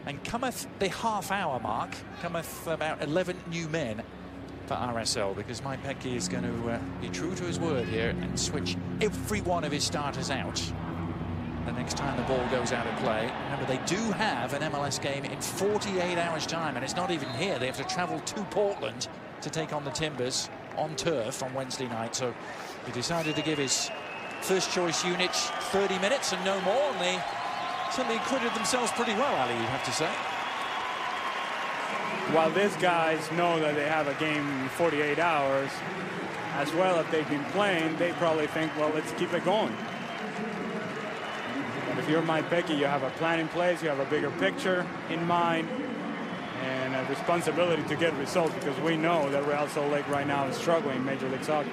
And cometh the half-hour mark, cometh about 11 new men for RSL, because Mike Petke is going to be true to his word here and switch every one of his starters out the next time the ball goes out of play. Remember, they do have an MLS game in 48 hours' time, and it's not even here. They have to travel to Portland to take on the Timbers on turf on Wednesday night. So he decided to give his first-choice unit 30 minutes and no more, and they certainly acquitted themselves pretty well, Ali, you have to say. While these guys know that they have a game in 48 hours, as well if they've been playing, they probably think, well, let's keep it going. But if you're Mike Petke, you have a plan in place, you have a bigger picture in mind, and a responsibility to get results, because we know that Real Salt Lake right now is struggling in Major League Soccer.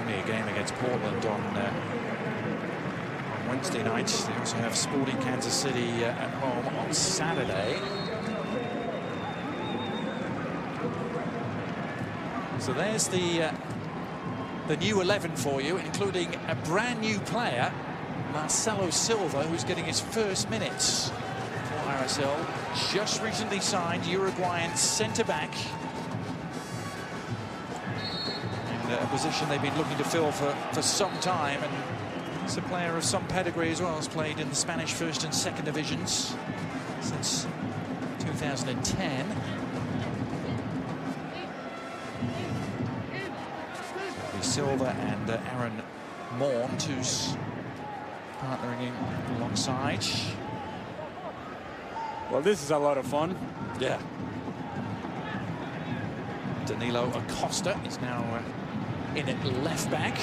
Only a game against Portland on Wednesday night. They also have Sporting Kansas City at home on Saturday. So there's the new 11 for you, including a brand new player, Marcelo Silva, who's getting his first minutes for RSL. Just recently signed Uruguayan centre-back. And a position they've been looking to fill for some time. And he's a player of some pedigree as well. Has played in the Spanish first and second divisions since 2010. Silva and Aaron Maunt, who's partnering alongside. Well, this is a lot of fun. Yeah. Danilo Acosta is now in at left back.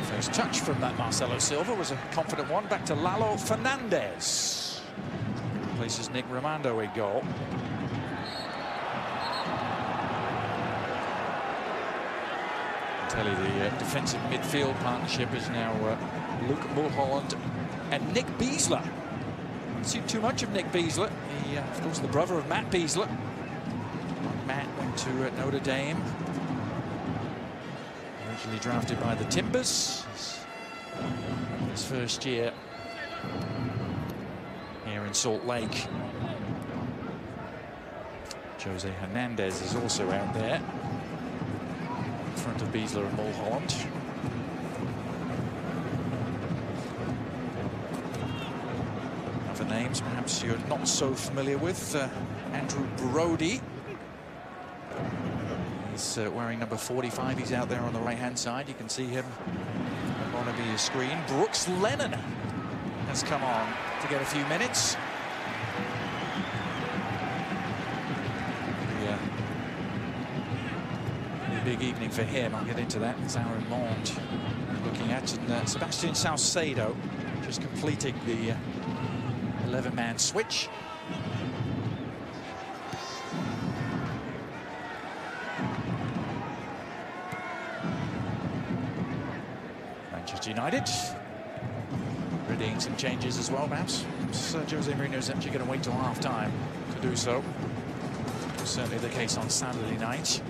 First touch from that Marcelo Silva was a confident one. Back to Lalo Fernandez. Places Nick Rimando in goal. Tell you, the defensive midfield partnership is now Luke Mulholland and Nick Beasler. Don't see too much of Nick Beasler. He, of course, the brother of Matt Beasler. Matt went to Notre Dame. Originally drafted by the Timbers. His first year here in Salt Lake. Jose Hernandez is also out there. In front of Beasler and Mulholland. Other names perhaps you're not so familiar with. Andrew Brody. He's wearing number 45. He's out there on the right-hand side. You can see him on the screen. Brooks Lennon has come on to get a few minutes. Big evening for him. I'll get into that. It's Aaron Mond looking at, and Sebastian Salcedo just completing the 11-man switch. Manchester United readying some changes as well, perhaps. Jose Mourinho is actually going to wait till half-time to do so. Certainly the case on Saturday night.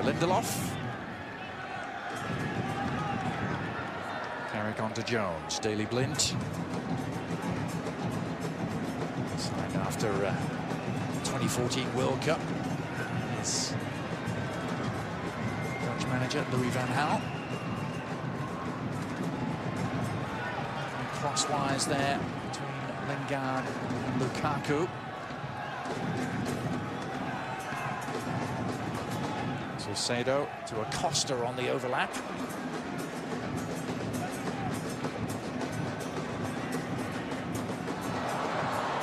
Lindelof. Carrick on to Jones. Daley Blind. Signed after 2014 World Cup. His Dutch manager, Louis van Gaal. Crosswise there between Lingard and Lukaku. Salcedo to Acosta on the overlap.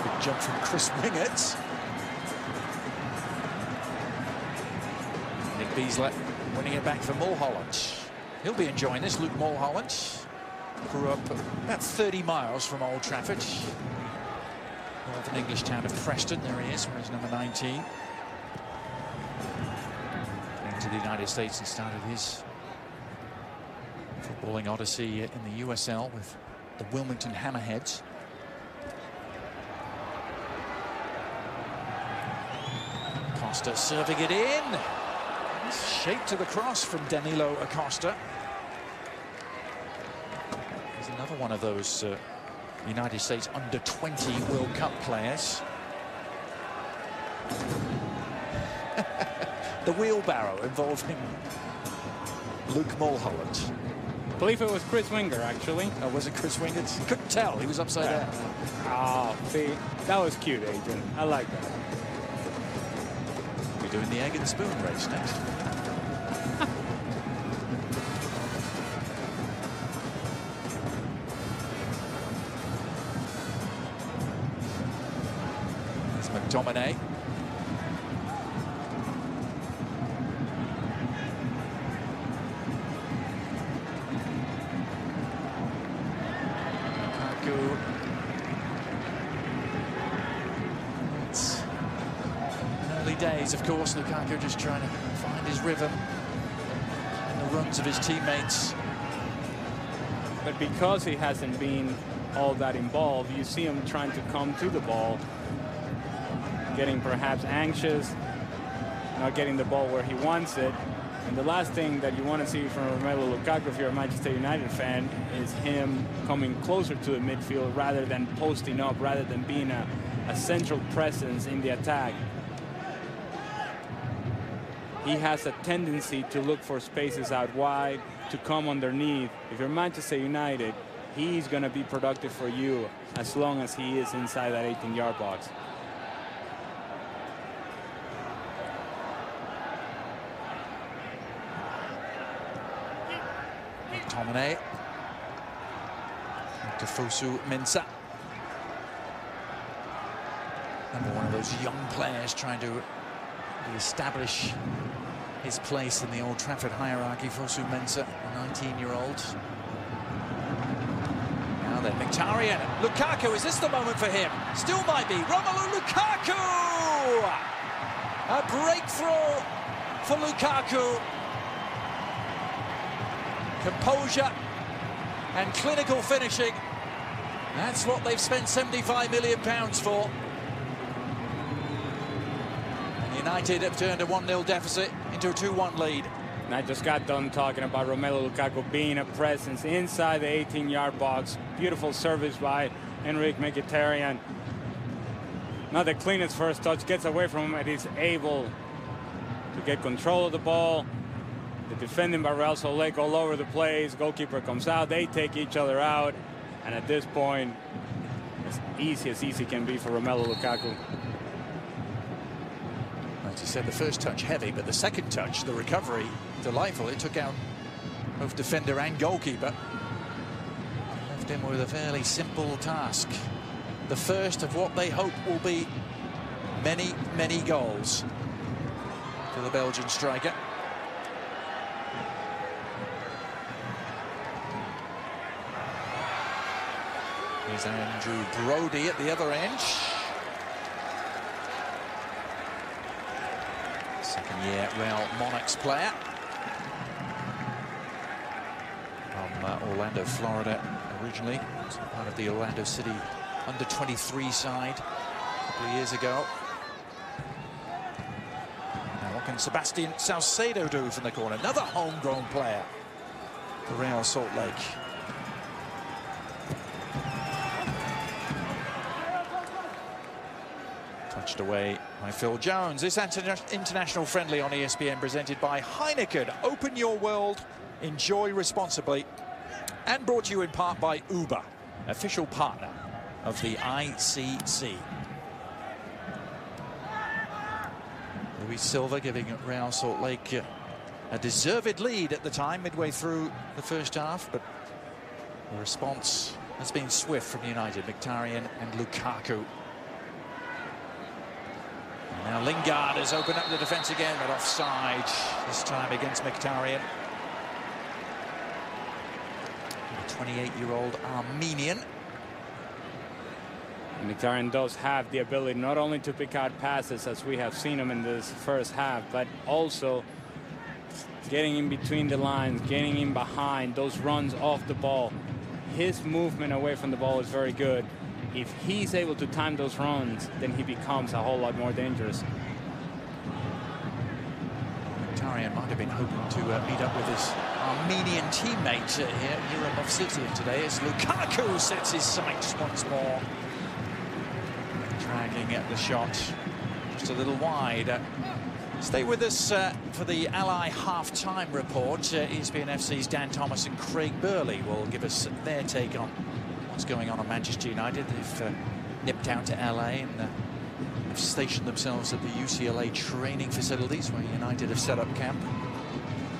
Big jump from Chris Wingert. Nick Beasler winning it back for Mulholland. He'll be enjoying this. Luke Mulholland grew up about 30 miles from Old Trafford. Northern English town of Preston. There he is, where he's number 19. To the United States and started his footballing odyssey in the USL with the Wilmington Hammerheads. Acosta serving it in. Shape to the cross from Danilo Acosta. He's another one of those United States under-20 World Cup players. The wheelbarrow involving Luke Mulholland. I believe it was Chris Winger, actually. Oh, was it Chris Wingert? Couldn't tell. He was upside down. Oh, see, that was cute, Adrian. I like that. We're doing the egg and spoon race next. It's McTominay. It's early days, of course. Lukaku just trying to find his rhythm and the runs of his teammates. But because he hasn't been all that involved, you see him trying to come to the ball, getting perhaps anxious, not getting the ball where he wants it. And the last thing that you want to see from Romelu Lukaku, if you're a Manchester United fan, is him coming closer to the midfield rather than posting up, rather than being a central presence in the attack. He has a tendency to look for spaces out wide, to come underneath. If you're Manchester United, he's going to be productive for you as long as he is inside that 18-yard box. McTominay. To Fosu Mensah. Number one of those young players trying to establish his place in the Old Trafford hierarchy. Fosu Mensah, a 19-year-old. Now then, Mkhitaryan. Lukaku, is this the moment for him? Still might be. Romelu Lukaku! A breakthrough for Lukaku. Composure and clinical finishing. That's what they've spent £75 million for. And United have turned a 1-0 deficit into a 2-1 lead. And I just got done talking about Romelu Lukaku being a presence inside the 18-yard box. Beautiful service by Henrik Mkhitaryan. Not the cleanest first touch, gets away from him and is able to get control of the ball. The defending by Real Salt Lake all over the place. Goalkeeper comes out, they take each other out. And at this point, as easy can be for Romelu Lukaku. As you said, the first touch heavy, but the second touch, the recovery, delightful. It took out both defender and goalkeeper. Left him with a fairly simple task. The first of what they hope will be many, many goals for the Belgian striker. Here's Andrew Brody at the other end. Second-year Real Monarchs player. From Orlando, Florida, originally. Part of the Orlando City under-23 side a couple of years ago. Now what can Sebastian Salcedo do from the corner? Another homegrown player for Real Salt Lake. Touched away by Phil Jones. This international friendly on ESPN presented by Heineken. Open your world, enjoy responsibly. And brought to you in part by Uber, official partner of the ICC. Luis Silva giving Real Salt Lake a deserved lead at the time, midway through the first half, but the response has been swift from United. Mkhitaryan and Lukaku. Now Lingard has opened up the defence again, but offside this time against Mkhitaryan. The 28-year-old Armenian. Mkhitaryan does have the ability not only to pick out passes, as we have seen him in this first half, but also getting in between the lines, getting in behind, those runs off the ball. His movement away from the ball is very good. If he's able to time those runs, then he becomes a whole lot more dangerous. Mkhitaryan might have been hoping to meet up with his Armenian teammate here at Europe Obsidian today, as Lukaku sets his sights once more. Dragging at the shot just a little wide. Stay with us for the Ally half-time report. ESPN FC's Dan Thomas and Craig Burley will give us their take on what's going on at Manchester United. They've nipped out to LA and have stationed themselves at the UCLA training facilities where United have set up camp.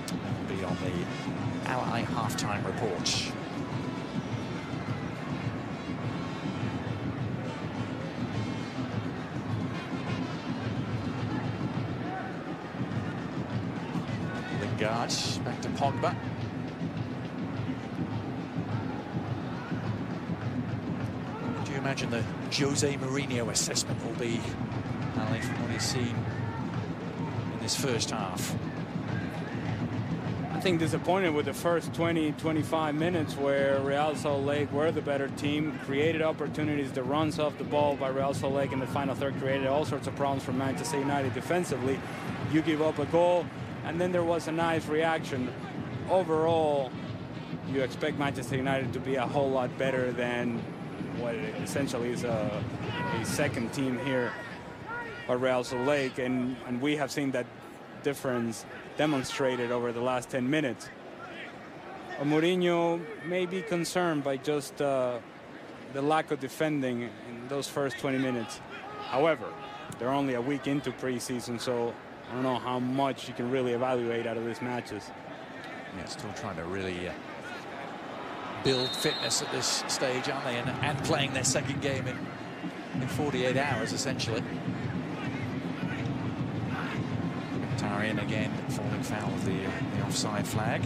That'll be on the Ally half-time report. Lingard back to Pogba. Imagine the Jose Mourinho assessment will be, Ali, from what he's seen in this first half. I think disappointed with the first 20-25 minutes where Real Salt Lake were the better team, created opportunities. The runs off the ball by Real Salt Lake in the final third created all sorts of problems for Manchester United defensively. You give up a goal, and then there was a nice reaction. Overall, you expect Manchester United to be a whole lot better than what essentially is a second team here by Real Salt Lake, and we have seen that difference demonstrated over the last 10 minutes. Mourinho may be concerned by just the lack of defending in those first 20 minutes. However, they're only a week into preseason, so I don't know how much you can really evaluate out of these matches. Yeah, still trying to really build fitness at this stage, aren't they? And playing their second game in 48 hours, essentially. Mkhitaryan again falling foul of the offside flag.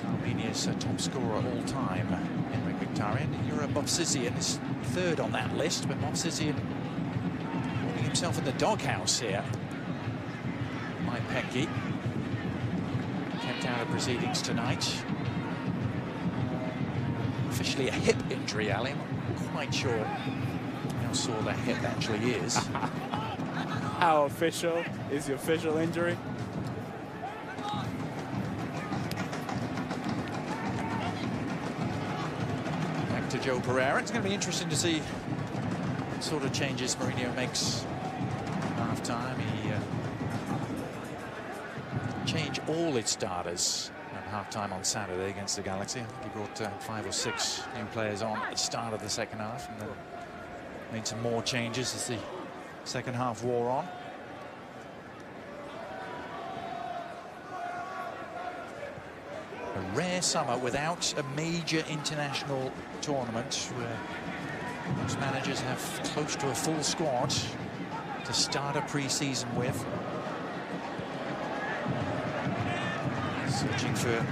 Armenia's top scorer all time, Henrik Mkhitaryan. Yura Movsisyan is third on that list, but Movsisyan putting himself in the doghouse here. Mike Petke kept out of proceedings tonight. Officially a hip injury, Ali. I'm not quite sure how sore that hip actually is. How official is the official injury? Back to Joe Pereira. It's going to be interesting to see what sort of changes Mourinho makes at half-time. He changed all its starters at half-time on Saturday against the Galaxy. I think he brought 5 or 6 new players on at the start of the second half, and then made some more changes as the second half wore on. A rare summer without a major international tournament where most managers have close to a full squad to start a pre-season with. Searching for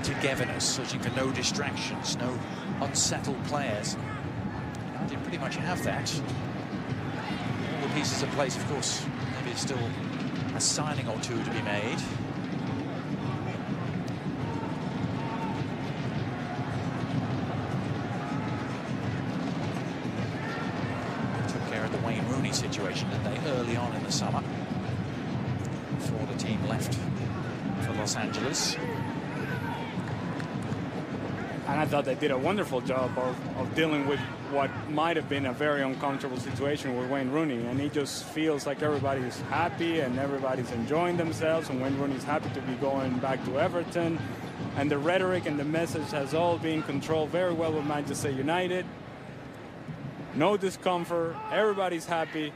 togetherness, searching for no distractions, no unsettled players. United pretty much have that. All the pieces in place, of course. Maybe still a signing or two to be made. Took care of the Wayne Rooney situation, didn't they, early on in the summer, before the team left for Los Angeles. And I thought they did a wonderful job of dealing with what might have been a very uncomfortable situation with Wayne Rooney. And he just feels like everybody's happy and everybody's enjoying themselves. And Wayne Rooney's happy to be going back to Everton. And the rhetoric and the message has all been controlled very well with Manchester United. No discomfort. Everybody's happy.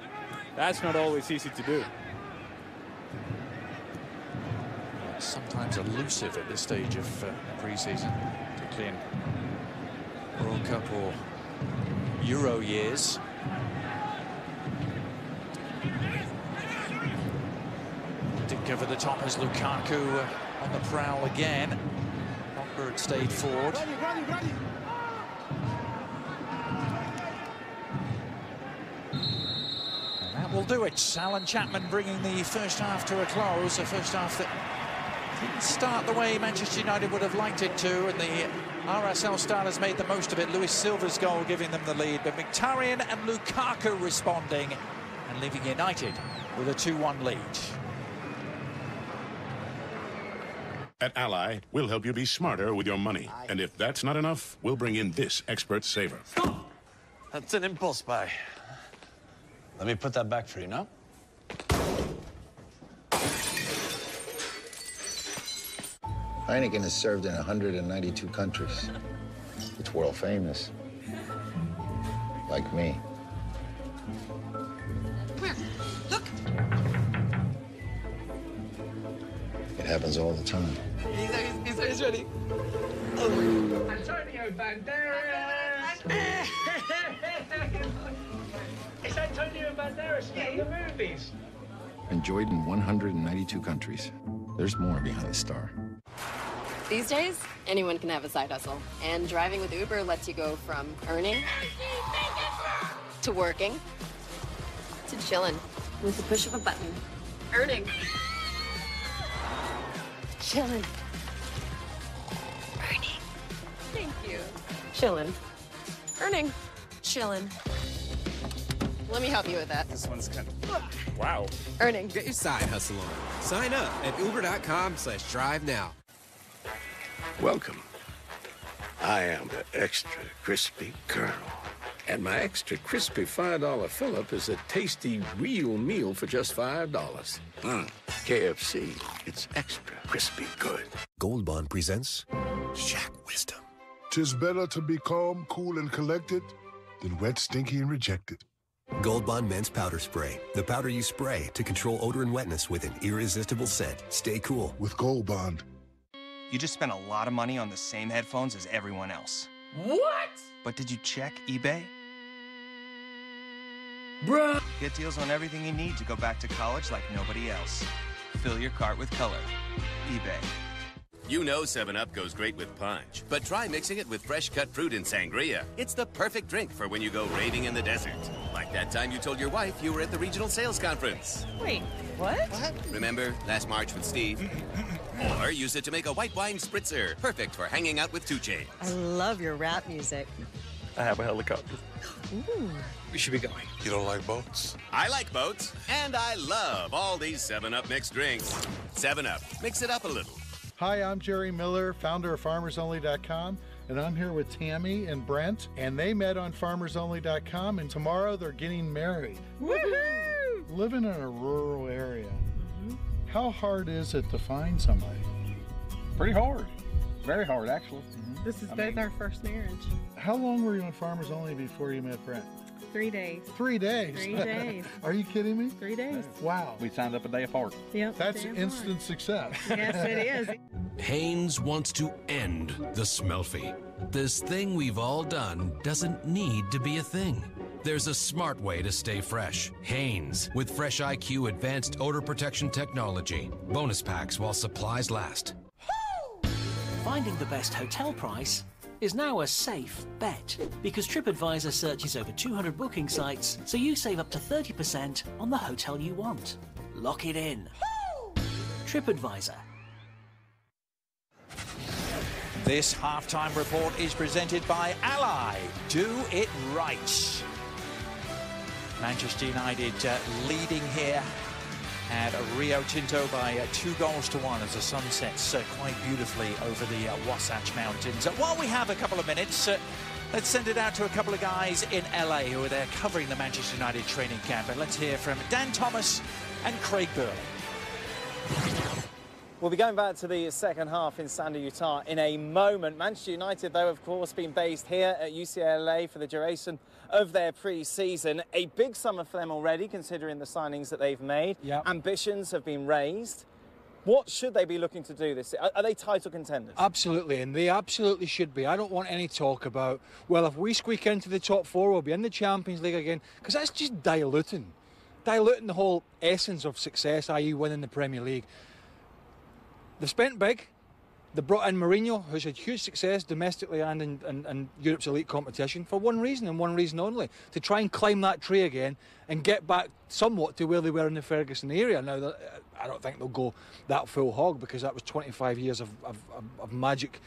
That's not always easy to do. Sometimes elusive at this stage of pre-season, particularly in World Cup or Euro years. Dink over the top as Lukaku on the prowl again. Lockbird stayed forward. And that will do it. Alan Chapman bringing the first half to a close. A first half that didn't start the way Manchester United would have liked it to, and the RSL starters made the most of it. Luis Silva's goal giving them the lead, but Mkhitaryan and Lukaku responding and leaving United with a 2-1 lead. At Ally, we'll help you be smarter with your money. And if that's not enough, we'll bring in this expert saver. Stop! That's an impulse buy. Let me put that back for you now. Heineken is served in 192 countries. It's world famous. Like me. Where? Look! It happens all the time. He's ready. Antonio Banderas! It's Antonio Banderas from the movies. Enjoyed in 192 countries. There's more behind the star. These days, anyone can have a side hustle. And driving with Uber lets you go from earning to working to chilling with the push of a button. Earning. Chilling. Earning. Thank you. Chilling. Earning. Chilling. Let me help you with that. This one's kind of... Wow. Earning. Get your side hustle on. Sign up at uber.com/drive now. Welcome. I am the extra crispy Colonel. And my extra crispy $5 fill-up is a tasty real meal for just $5. KFC, it's extra crispy good. Gold Bond presents Shack Wisdom. 'Tis better to be calm, cool, and collected than wet, stinky, and rejected. Gold Bond Men's Powder Spray. The powder you spray to control odor and wetness with an irresistible scent. Stay cool with Gold Bond. You just spent a lot of money on the same headphones as everyone else. What? But did you check eBay? Bruh. Get deals on everything you need to go back to college like nobody else. Fill your cart with color. eBay. You know 7-Up goes great with punch, but try mixing it with fresh cut fruit and sangria. It's the perfect drink for when you go raving in the desert. Like that time you told your wife you were at the regional sales conference. Wait, what? Remember, last March with Steve? Or use it to make a white wine spritzer, perfect for hanging out with 2 Chainz. I love your rap music. I have a helicopter. Ooh. We should be going. You don't like boats? I like boats, and I love all these 7-Up mixed drinks. 7-Up, mix it up a little. Hi, I'm Jerry Miller, founder of FarmersOnly.com, and I'm here with Tammy and Brent, and they met on FarmersOnly.com, and tomorrow they're getting married. Woohoo! Living in a rural area, how hard is it to find somebody? Pretty hard. Very hard, actually. This is both our first marriage. How long were you on Farmers Only before you met Brent? 3 days. 3 days? 3 days. Are you kidding me? 3 days. Wow. We signed up a day apart. Yep. That's instant success. Yes, it is. Hanes wants to end the Smelfie. This thing we've all done doesn't need to be a thing. There's a smart way to stay fresh. Hanes, with Fresh IQ advanced odor protection technology. Bonus packs while supplies last. Finding the best hotel price is now a safe bet because TripAdvisor searches over 200 booking sites, so you save up to 30% on the hotel you want. Lock it in. TripAdvisor. This halftime report is presented by Ally. Do it right. Manchester United leading here at Rio Tinto by 2-1 as the sun sets quite beautifully over the Wasatch Mountains. While we have a couple of minutes, let's send it out to a couple of guys in LA who are there covering the Manchester United training camp. And let's hear from Dan Thomas and Craig Burley. We'll be going back to the second half in Sander, Utah in a moment. Manchester United, though, of course, been based here at UCLA for the duration of their pre-season. A big summer for them already, considering the signings that they've made. Yep. Ambitions have been raised. What should they be looking to do this year? Are they title contenders? Absolutely, and they absolutely should be. I don't want any talk about, well, if we squeak into the top 4, we'll be in the Champions League again, because that's just diluting the whole essence of success, i.e. winning the Premier League. They've spent big. They brought in Mourinho, who's had huge success domestically and in Europe's elite competition, for one reason and one reason only, to try and climb that tree again and get back somewhat to where they were in the Ferguson era. Now, I don't think they'll go that full hog, because that was 25 years of magic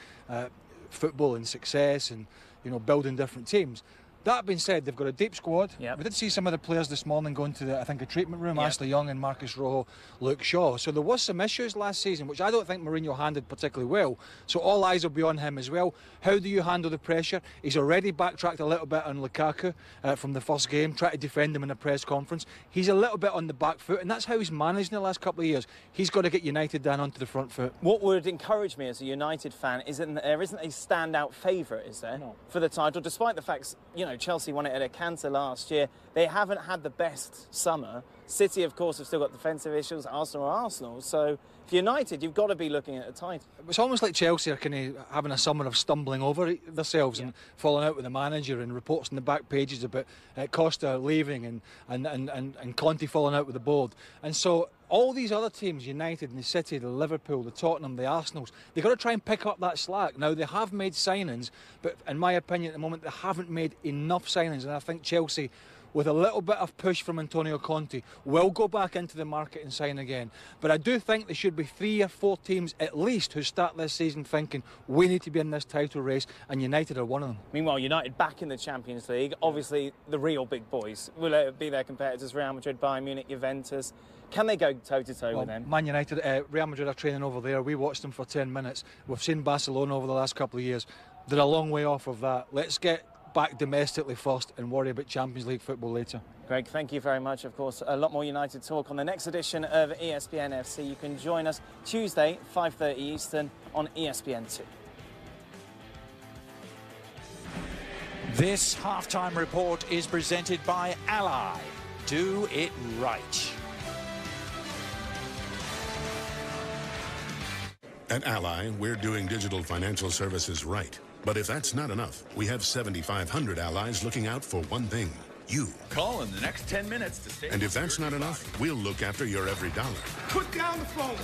football and success and, you know, building different teams. That being said, they've got a deep squad. Yep. We did see some of the players this morning going to a treatment room. Yep. Ashley Young and Marcus Rojo, Luke Shaw. So there was some issues last season, which I don't think Mourinho handled particularly well. So all eyes will be on him as well. How do you handle the pressure? He's already backtracked a little bit on Lukaku from the first game, tried to defend him in a press conference. He's a little bit on the back foot, and that's how he's managed in the last couple of years. He's got to get United down onto the front foot. What would encourage me as a United fan is that there isn't a standout favourite, is there, for the title, despite the fact, you know, Chelsea won it at a canter last year. They haven't had the best summer. City, of course, have still got defensive issues. Arsenal are Arsenal. So for United, you've got to be looking at a title. It's almost like Chelsea are kind of having a summer of stumbling over themselves and falling out with the manager, and reports in the back pages about Costa leaving and Conte falling out with the board. And so all these other teams, United and the City, the Liverpool, the Tottenham, the Arsenals, they've got to try and pick up that slack. Now, they have made signings, but in my opinion at the moment, they haven't made enough signings. And I think Chelsea, with a little bit of push from Antonio Conte, will go back into the market and sign again. But I do think there should be 3 or 4 teams at least who start this season thinking, we need to be in this title race, and United are one of them. Meanwhile, United back in the Champions League. Obviously, the real big boys will be their competitors: Real Madrid, Bayern Munich, Juventus. Can they go toe-to-toe with them? Man United, Real Madrid are training over there. We watched them for 10 minutes. We've seen Barcelona over the last couple of years. They're a long way off of that. Let's get back domestically first and worry about Champions League football later. Greg, thank you very much. Of course, a lot more United talk on the next edition of ESPN FC. You can join us Tuesday, 5:30 Eastern on ESPN2. This halftime report is presented by Ally. Do it right. At Ally, we're doing digital financial services right. But if that's not enough, we have 7,500 allies looking out for one thing. You. Call in the next 10 minutes to stay. And if that's not enough, we'll look after your every dollar. Put down the phone.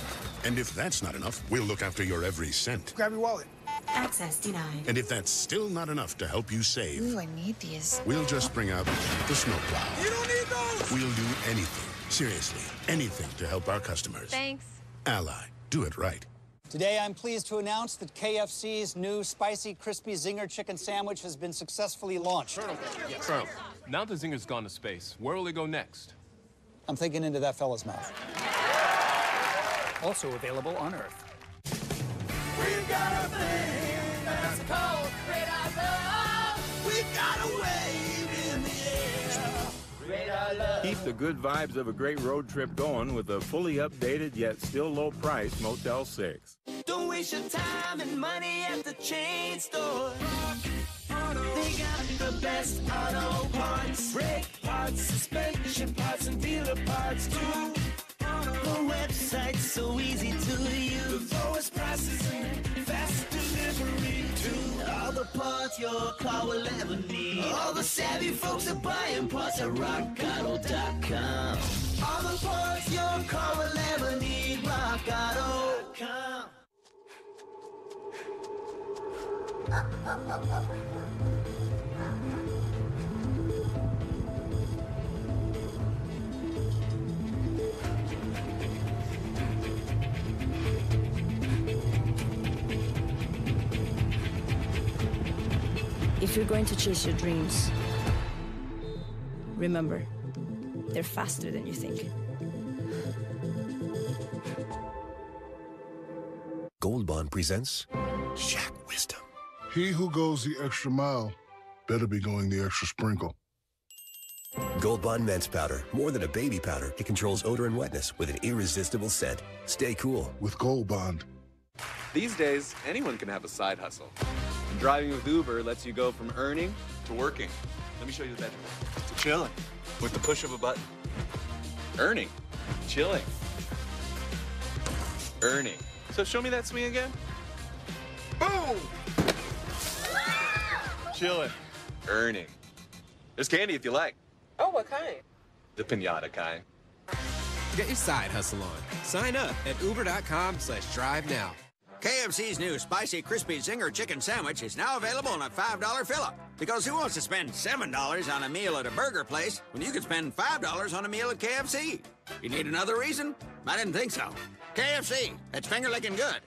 And if that's not enough, we'll look after your every cent. Grab your wallet. Access denied. And if that's still not enough to help you save, Ooh, I need these. we'll just bring out the snowplow. You don't need those. We'll do anything, seriously, anything to help our customers. Thanks. Ally, do it right. Today, I'm pleased to announce that KFC's new Spicy Crispy Zinger Chicken Sandwich has been successfully launched. Colonel, now the Zinger's gone to space. Where will it go next? I'm thinking into that fella's mouth. Also available on Earth. We've got a thing that's called Radar Love. We got a wave in the air. Radar Love. Keep the good vibes of a great road trip going with a fully updated yet still low price Motel 6. Don't waste your time and money at the chain store. They got the best auto parts, brake parts, suspension parts, and dealer parts too. The website's so easy to use. The lowest prices and fast delivery too. All the parts your car will ever need. All the savvy folks are buying parts at rockauto.com. All the parts your car will ever need. rockauto.com. If you're going to chase your dreams, remember, they're faster than you think. Gold Bond presents Shaq Wisdom. He who goes the extra mile better be going the extra sprinkle. Gold Bond Men's Powder. More than a baby powder, it controls odor and wetness with an irresistible scent. Stay cool with Gold Bond. These days, anyone can have a side hustle. And driving with Uber lets you go from earning to working. Let me show you the bedroom. To chilling with the push of a button. Earning. Chilling. Earning. So show me that swing again. Boom! Chilling. Earning. There's candy if you like. Oh, what kind? The piñata kind. Get your side hustle on. Sign up at uber.com/drive now. KFC's new Spicy Crispy Zinger Chicken Sandwich is now available in a $5 fill-up. Because who wants to spend $7 on a meal at a burger place when you could spend $5 on a meal at KFC? You need another reason? I didn't think so. KFC, it's finger-licking good.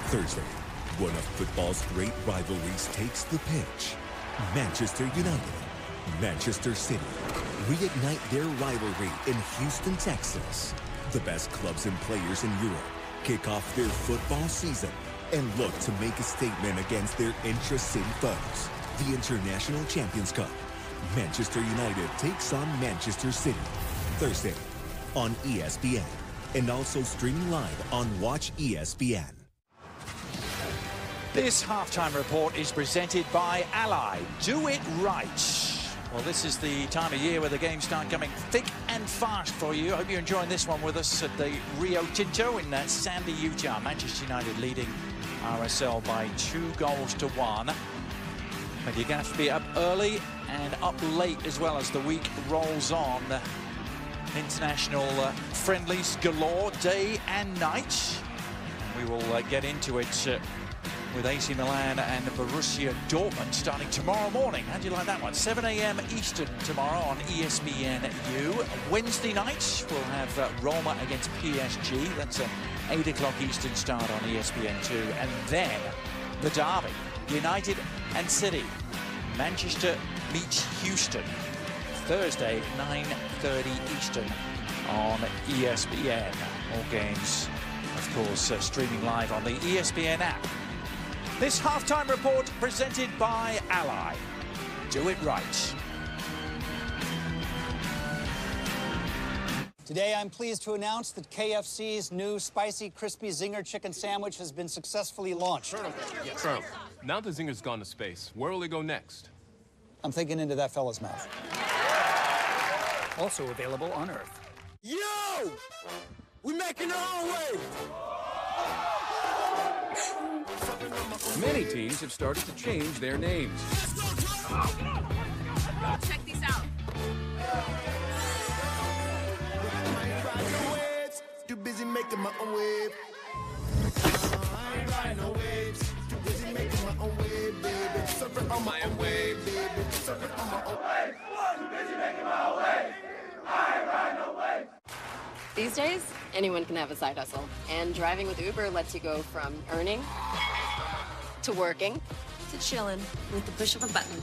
Thursday, one of football's great rivalries takes the pitch. Manchester United, Manchester City reignite their rivalry in Houston, Texas. The best clubs and players in Europe kick off their football season and look to make a statement against their intra-city foes. The International Champions Cup. Manchester United takes on Manchester City. Thursday on ESPN. And also streaming live on Watch ESPN. This halftime report is presented by Ally. Do it right. Well, this is the time of year where the games start coming thick and fast for you. I hope you're enjoying this one with us at the Rio Tinto in Sandy, Utah. Manchester United leading RSL by 2-1. But you're going to have to be up early and up late as well as the week rolls on. International friendlies galore, day and night. We will get into it with AC Milan and Borussia Dortmund starting tomorrow morning. How do you like that one? 7 a.m. Eastern tomorrow on ESPNU. Wednesday night, we'll have Roma against PSG. That's an 8 o'clock Eastern start on ESPN2. And then the derby, United and City. Manchester meets Houston. Thursday, 9:30 Eastern on ESPN. All games, of course, streaming live on the ESPN app. This halftime report presented by Ally. Do it right. Today, I'm pleased to announce that KFC's new Spicy Crispy Zinger Chicken Sandwich has been successfully launched. Colonel, now the Zinger's gone to space. Where will it go next? I'm thinking into that fella's mouth. Also available on Earth. Yo! We're making our own way! Many teams have started to change their names. Check these out. Too busy making my own wave. I ain't riding no waves. Too busy making my own wave, baby. Surfing on my own wave, baby. Surfing on my own wave. Too busy making my own wave. I ain't riding no wave. These days, anyone can have a side hustle. And driving with Uber lets you go from earning to working to chilling with the push of a button.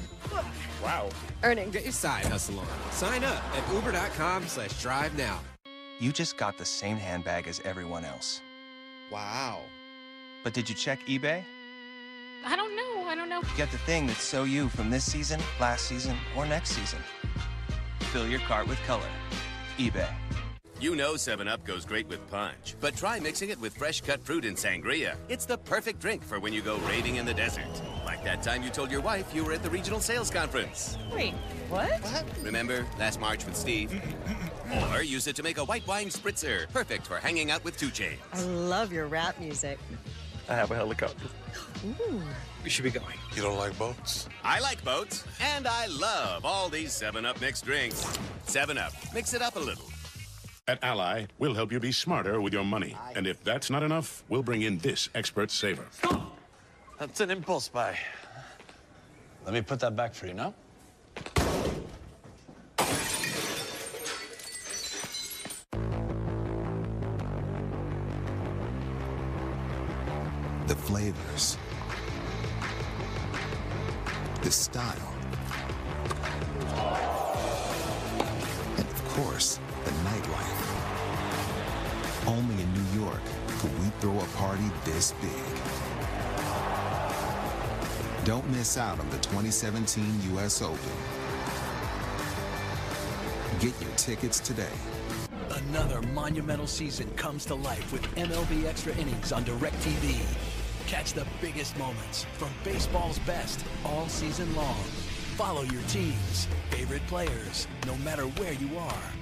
Wow. Earning. Get your side hustle on. Sign up at uber.com/drive now. You just got the same handbag as everyone else. Wow. But did you check eBay? I don't know. Get the thing that's so you from this season, last season, or next season. Fill your cart with color. eBay. You know 7-Up goes great with punch, but try mixing it with fresh-cut fruit and sangria. It's the perfect drink for when you go raiding in the desert. Like that time you told your wife you were at the regional sales conference. Wait, what? Remember, last March with Steve? Or use it to make a white wine spritzer, perfect for hanging out with 2 Chainz. I love your rap music. I have a helicopter. Ooh. We should be going. You don't like boats? I like boats, and I love all these 7-Up mixed drinks. 7-Up, mix it up a little. At Ally, we'll help you be smarter with your money. And if that's not enough, we'll bring in this expert saver. That's an impulse buy. Let me put that back for you now. The flavors, the style, and of course, the nightlife. Only in New York could we throw a party this big. Don't miss out on the 2017 U.S. Open. Get your tickets today. Another monumental season comes to life with MLB Extra Innings on DirecTV. Catch the biggest moments from baseball's best all season long. Follow your teams, favorite players, no matter where you are.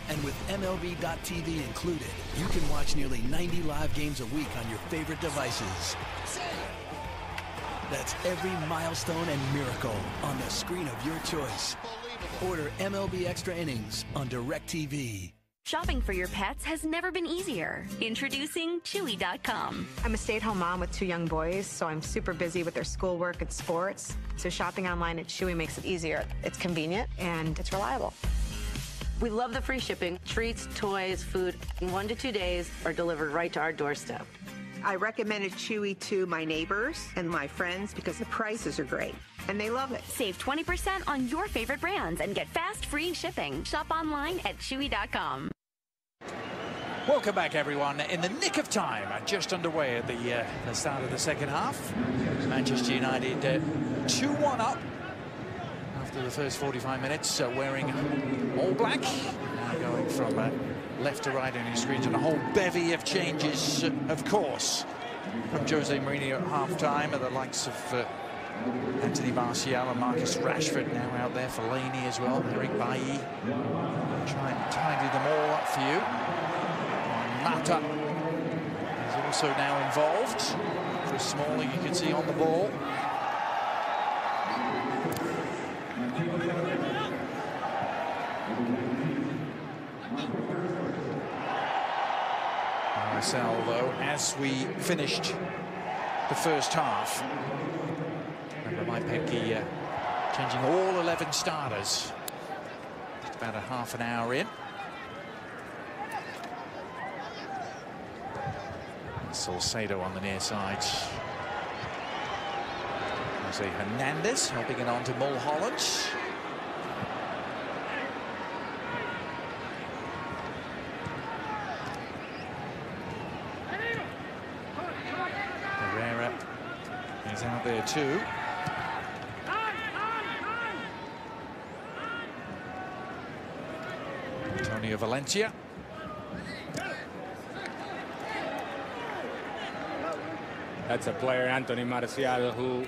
And with MLB.tv included, you can watch nearly 90 live games a week on your favorite devices. That's every milestone and miracle on the screen of your choice. Order MLB Extra Innings on DirecTV. Shopping for your pets has never been easier. Introducing Chewy.com. I'm a stay-at-home mom with 2 young boys, so I'm super busy with their schoolwork and sports. So shopping online at Chewy makes it easier. It's convenient and it's reliable. We love the free shipping. Treats, toys, food, in 1 to 2 days are delivered right to our doorstep. I recommended Chewy to my neighbors and my friends because the prices are great, and they love it. Save 20% on your favorite brands and get fast, free shipping. Shop online at Chewy.com. Welcome back, everyone. In the nick of time, just underway at the start of the second half. Manchester United 2-1 up after the first 45 minutes, wearing all black. Now going from left to right on your screens, and a whole bevy of changes, of course, from Jose Mourinho at half-time, and the likes of Anthony Martial and Marcus Rashford now out there, Fellaini as well, Eric Bailly. Try and tidy them all up for you. Mata is also now involved. Chris Smalling, you can see on the ball. Marcel, though, as we finished the first half, remember Maipeki changing all 11 starters. Just about a half an hour in. Salcedo on the near side. Jose Hernandez helping it on to Mulholland. Herrera is out there too. Antonio Valencia. That's a player, Anthony Martial, who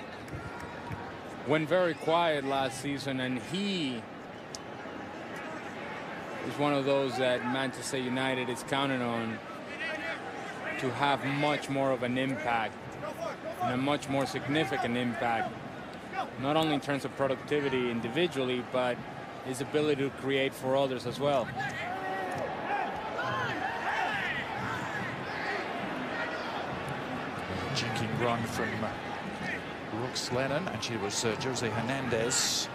went very quiet last season, and he is one of those that Manchester United is counting on to have much more of an impact, and a much more significant impact, not only in terms of productivity individually, but his ability to create for others as well. Jinking run from Brooks Lennon. Actually, it was Jose Hernandez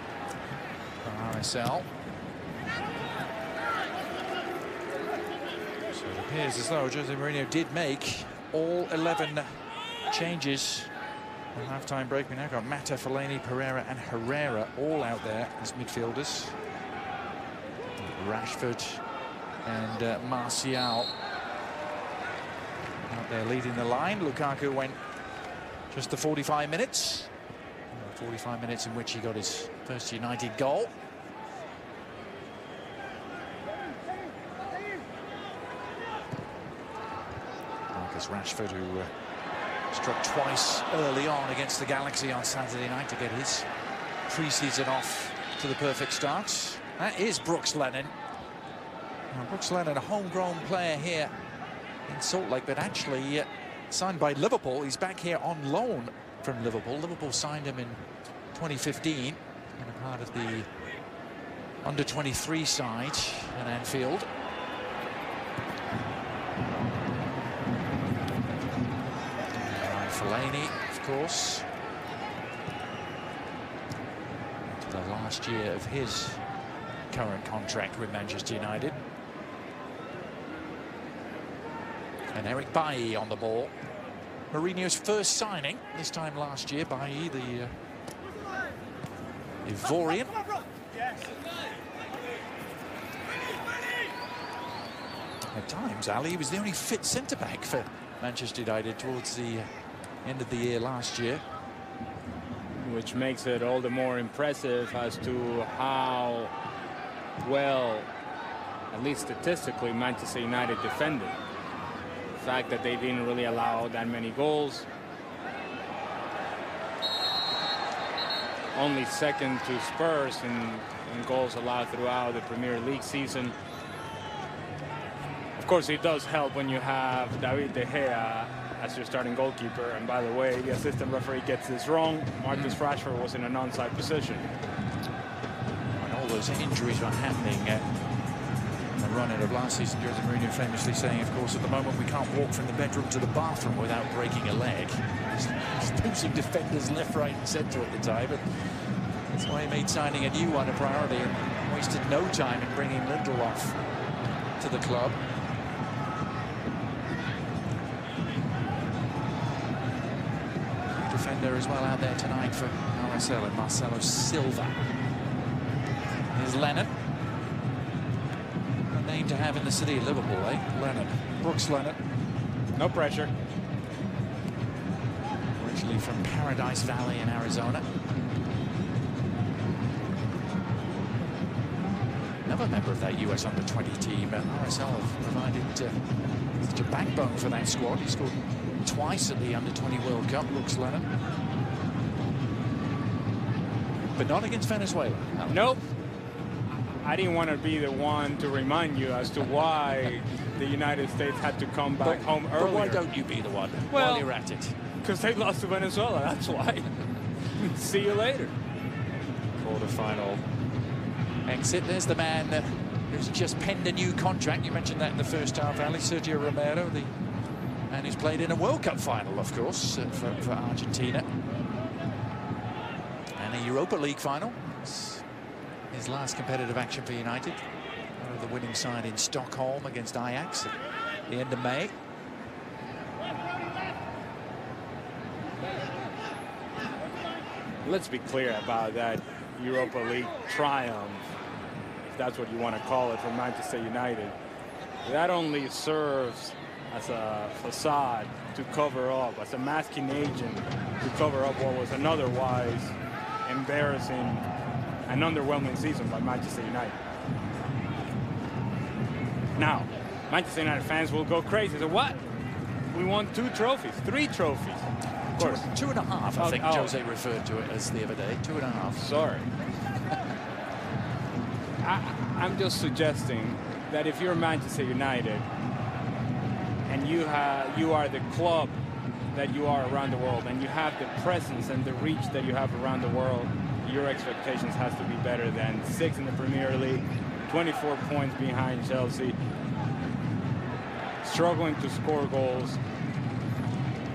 from RSL. So it appears as though Jose Mourinho did make all 11 changes on half-time break. We now got Mata, Fellaini, Pereira and Herrera all out there as midfielders. Rashford and Martial out there leading the line. Lukaku went just the 45 minutes. 45 minutes in which he got his first United goal. Marcus Rashford, who struck twice early on against the Galaxy on Saturday night to get his pre-season off to the perfect start. That is Brooks Lennon. Now, Brooks Lennon, a homegrown player here in Salt Lake, but actually signed by Liverpool. He's back here on loan from Liverpool. Liverpool signed him in 2015 and a part of the under-23 side at Anfield. Fellaini, of course, to the last year of his current contract with Manchester United. And Eric Bailly on the ball. Mourinho's first signing, this time last year, Bailly, the Ivorian. At times, Ali was the only fit centre-back for Manchester United towards the end of the year last year. Which makes it all the more impressive as to how well, at least statistically, Manchester United defended. The fact that they didn't really allow that many goals. Only second to Spurs in goals allowed throughout the Premier League season. Of course, it does help when you have David De Gea as your starting goalkeeper. And by the way, the assistant referee gets this wrong. Marcus Rashford was in an onside position. And all those injuries were happening in the run-in of last season. Jose Mourinho famously saying, of course, at the moment we can't walk from the bedroom to the bathroom without breaking a leg. He's losing defenders left, right and centre at the time. But that's why he made signing a new one a priority and wasted no time in bringing Lindelof to the club. Defender as well out there tonight for RSL and Marcelo Silva. Here's Lennon. A name to have in the city of Liverpool, eh? Lennon. Brooks Lennon. No pressure. Originally from Paradise Valley in Arizona. Another member of that US under-20 team. RSL have provided such a backbone for that squad. He scored twice at the Under-20 World Cup, Brooks Lennon. But not against Venezuela. Nope. I didn't want to be the one to remind you as to why the United States had to come back home earlier. But why don't you be the one while you're at it? Because they lost to Venezuela, that's why. See you later. Quarter-final exit. There's the man who's just penned a new contract. You mentioned that in the first half, Ali. Sergio Romero, the man who's played in a World Cup final, of course, for Argentina. And a Europa League final. It's his last competitive action for United. One of the winning side in Stockholm against Ajax at the end of May. Let's be clear about that Europa League triumph, if that's what you want to call it, for Manchester United. That only serves as a facade to cover up, as a masking agent to cover up what was an otherwise embarrassing and underwhelming season by Manchester United. Now, Manchester United fans will go crazy. So what? We won 2 trophies, 3 trophies. of course. 2.5, I think Jose referred to it as the other day. 2.5. Sorry. I'm just suggesting that if you're Manchester United and you are the club that you are around the world, and you have the presence and the reach that you have around the world, your expectations has to be better than 6th in the Premier League, 24 points behind Chelsea, struggling to score goals.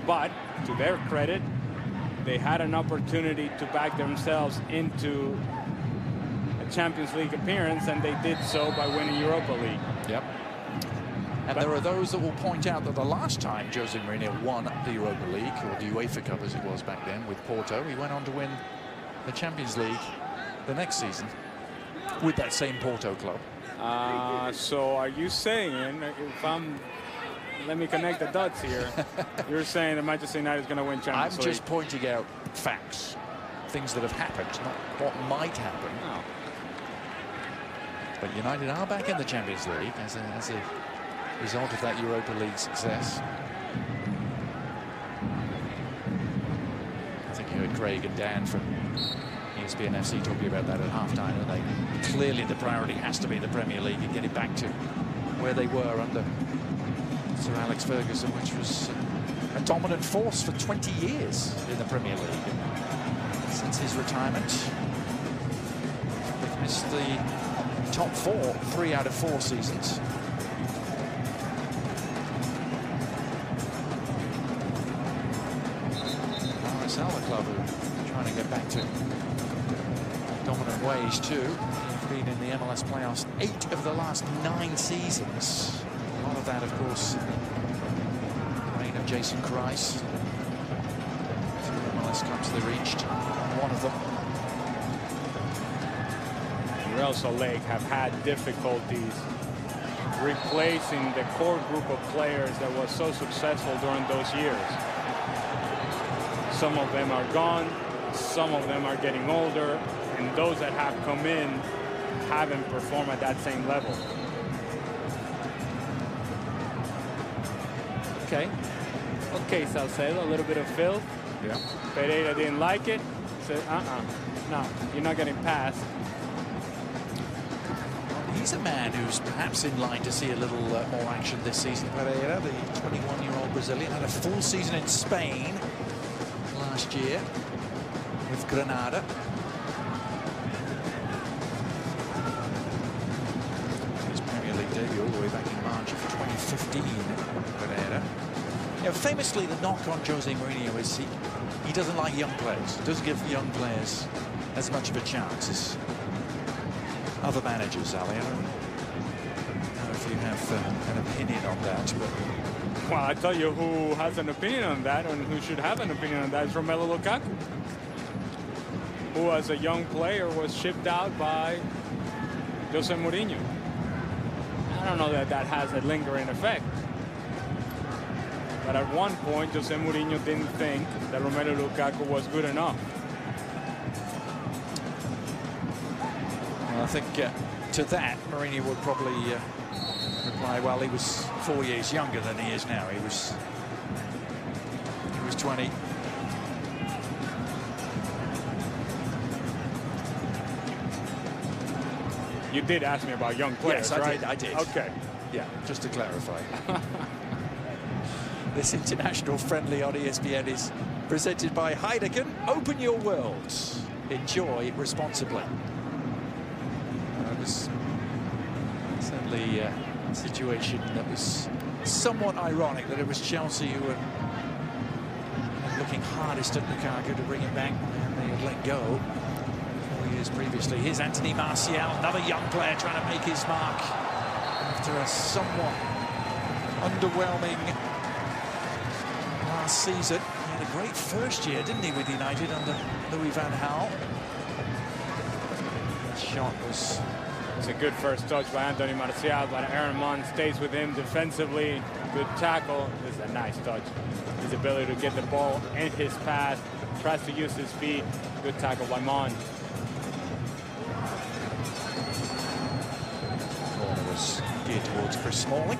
But to their credit, they had an opportunity to back themselves into a Champions League appearance, and they did so by winning Europa League. Yep. And there are those that will point out that the last time Jose Mourinho won the Europa League, or the UEFA Cup as it was back then, with Porto, he went on to win the Champions League the next season with that same Porto club. So are you saying, let me connect the dots here, you're saying that Manchester United is going to win Champions League? I'm just pointing out facts, things that have happened, not what might happen. No. But United are back in the Champions League as a result of that Europa League success. I think you heard Craig and Dan from ESPN FC talking about that at halftime, and clearly the priority has to be the Premier League and getting back to where they were under Sir Alex Ferguson, which was a dominant force for 20 years in the Premier League. And since his retirement, they've missed the top 4 3 out of 4 seasons. The club are trying to get back to dominant ways too. They've been in the MLS playoffs 8 of the last 9 seasons. A lot of that, of course, the reign of Jason Kreis. 2 MLS Cups they reached, one of them. Real Salt Lake have had difficulties replacing the core group of players that was so successful during those years. Some of them are gone, some of them are getting older, and those that have come in haven't performed at that same level. Okay, Salcedo, a little bit of filth. Yeah. Pereira didn't like it. Said, no, you're not getting passed. He's a man who's perhaps in line to see a little more action this season. Pereira, the 21-year-old Brazilian, had a full season in Spain last year with Granada. His Premier League debut all the way back in March of 2015. Pereira. You know, famously, the knock on Jose Mourinho is he doesn't like young players. He doesn't give young players as much of a chance as other managers, Ali. I don't know if you have an opinion on that, but... Well, I tell you who has an opinion on that and who should have an opinion on that is Romelu Lukaku, who as a young player was shipped out by Jose Mourinho. I don't know that that has a lingering effect. But at one point, Jose Mourinho didn't think that Romelu Lukaku was good enough. Well, I think to that, Mourinho would probably reply, well, he was 4 years younger than he is now. He was 20. You did ask me about young players, yes, right? I did. Okay. Yeah, just to clarify. This international friendly on ESPN is presented by Heineken. Open your worlds. Enjoy responsibly. It was certainly a situation that was somewhat ironic, that it was Chelsea who were looking hardest at Lukaku to bring him back, and they had let go 4 years previously. Here's Anthony Martial, another young player trying to make his mark after a somewhat underwhelming last season. He had a great first year, didn't he, with United under Louis van Gaal? That shot was... It's a good first touch by Anthony Martial, but Aaron Mon stays with him defensively. Good tackle. This is a nice touch. His ability to get the ball in his path, tries to use his feet. Good tackle by Mon. Corner was geared towards Chris Smalling.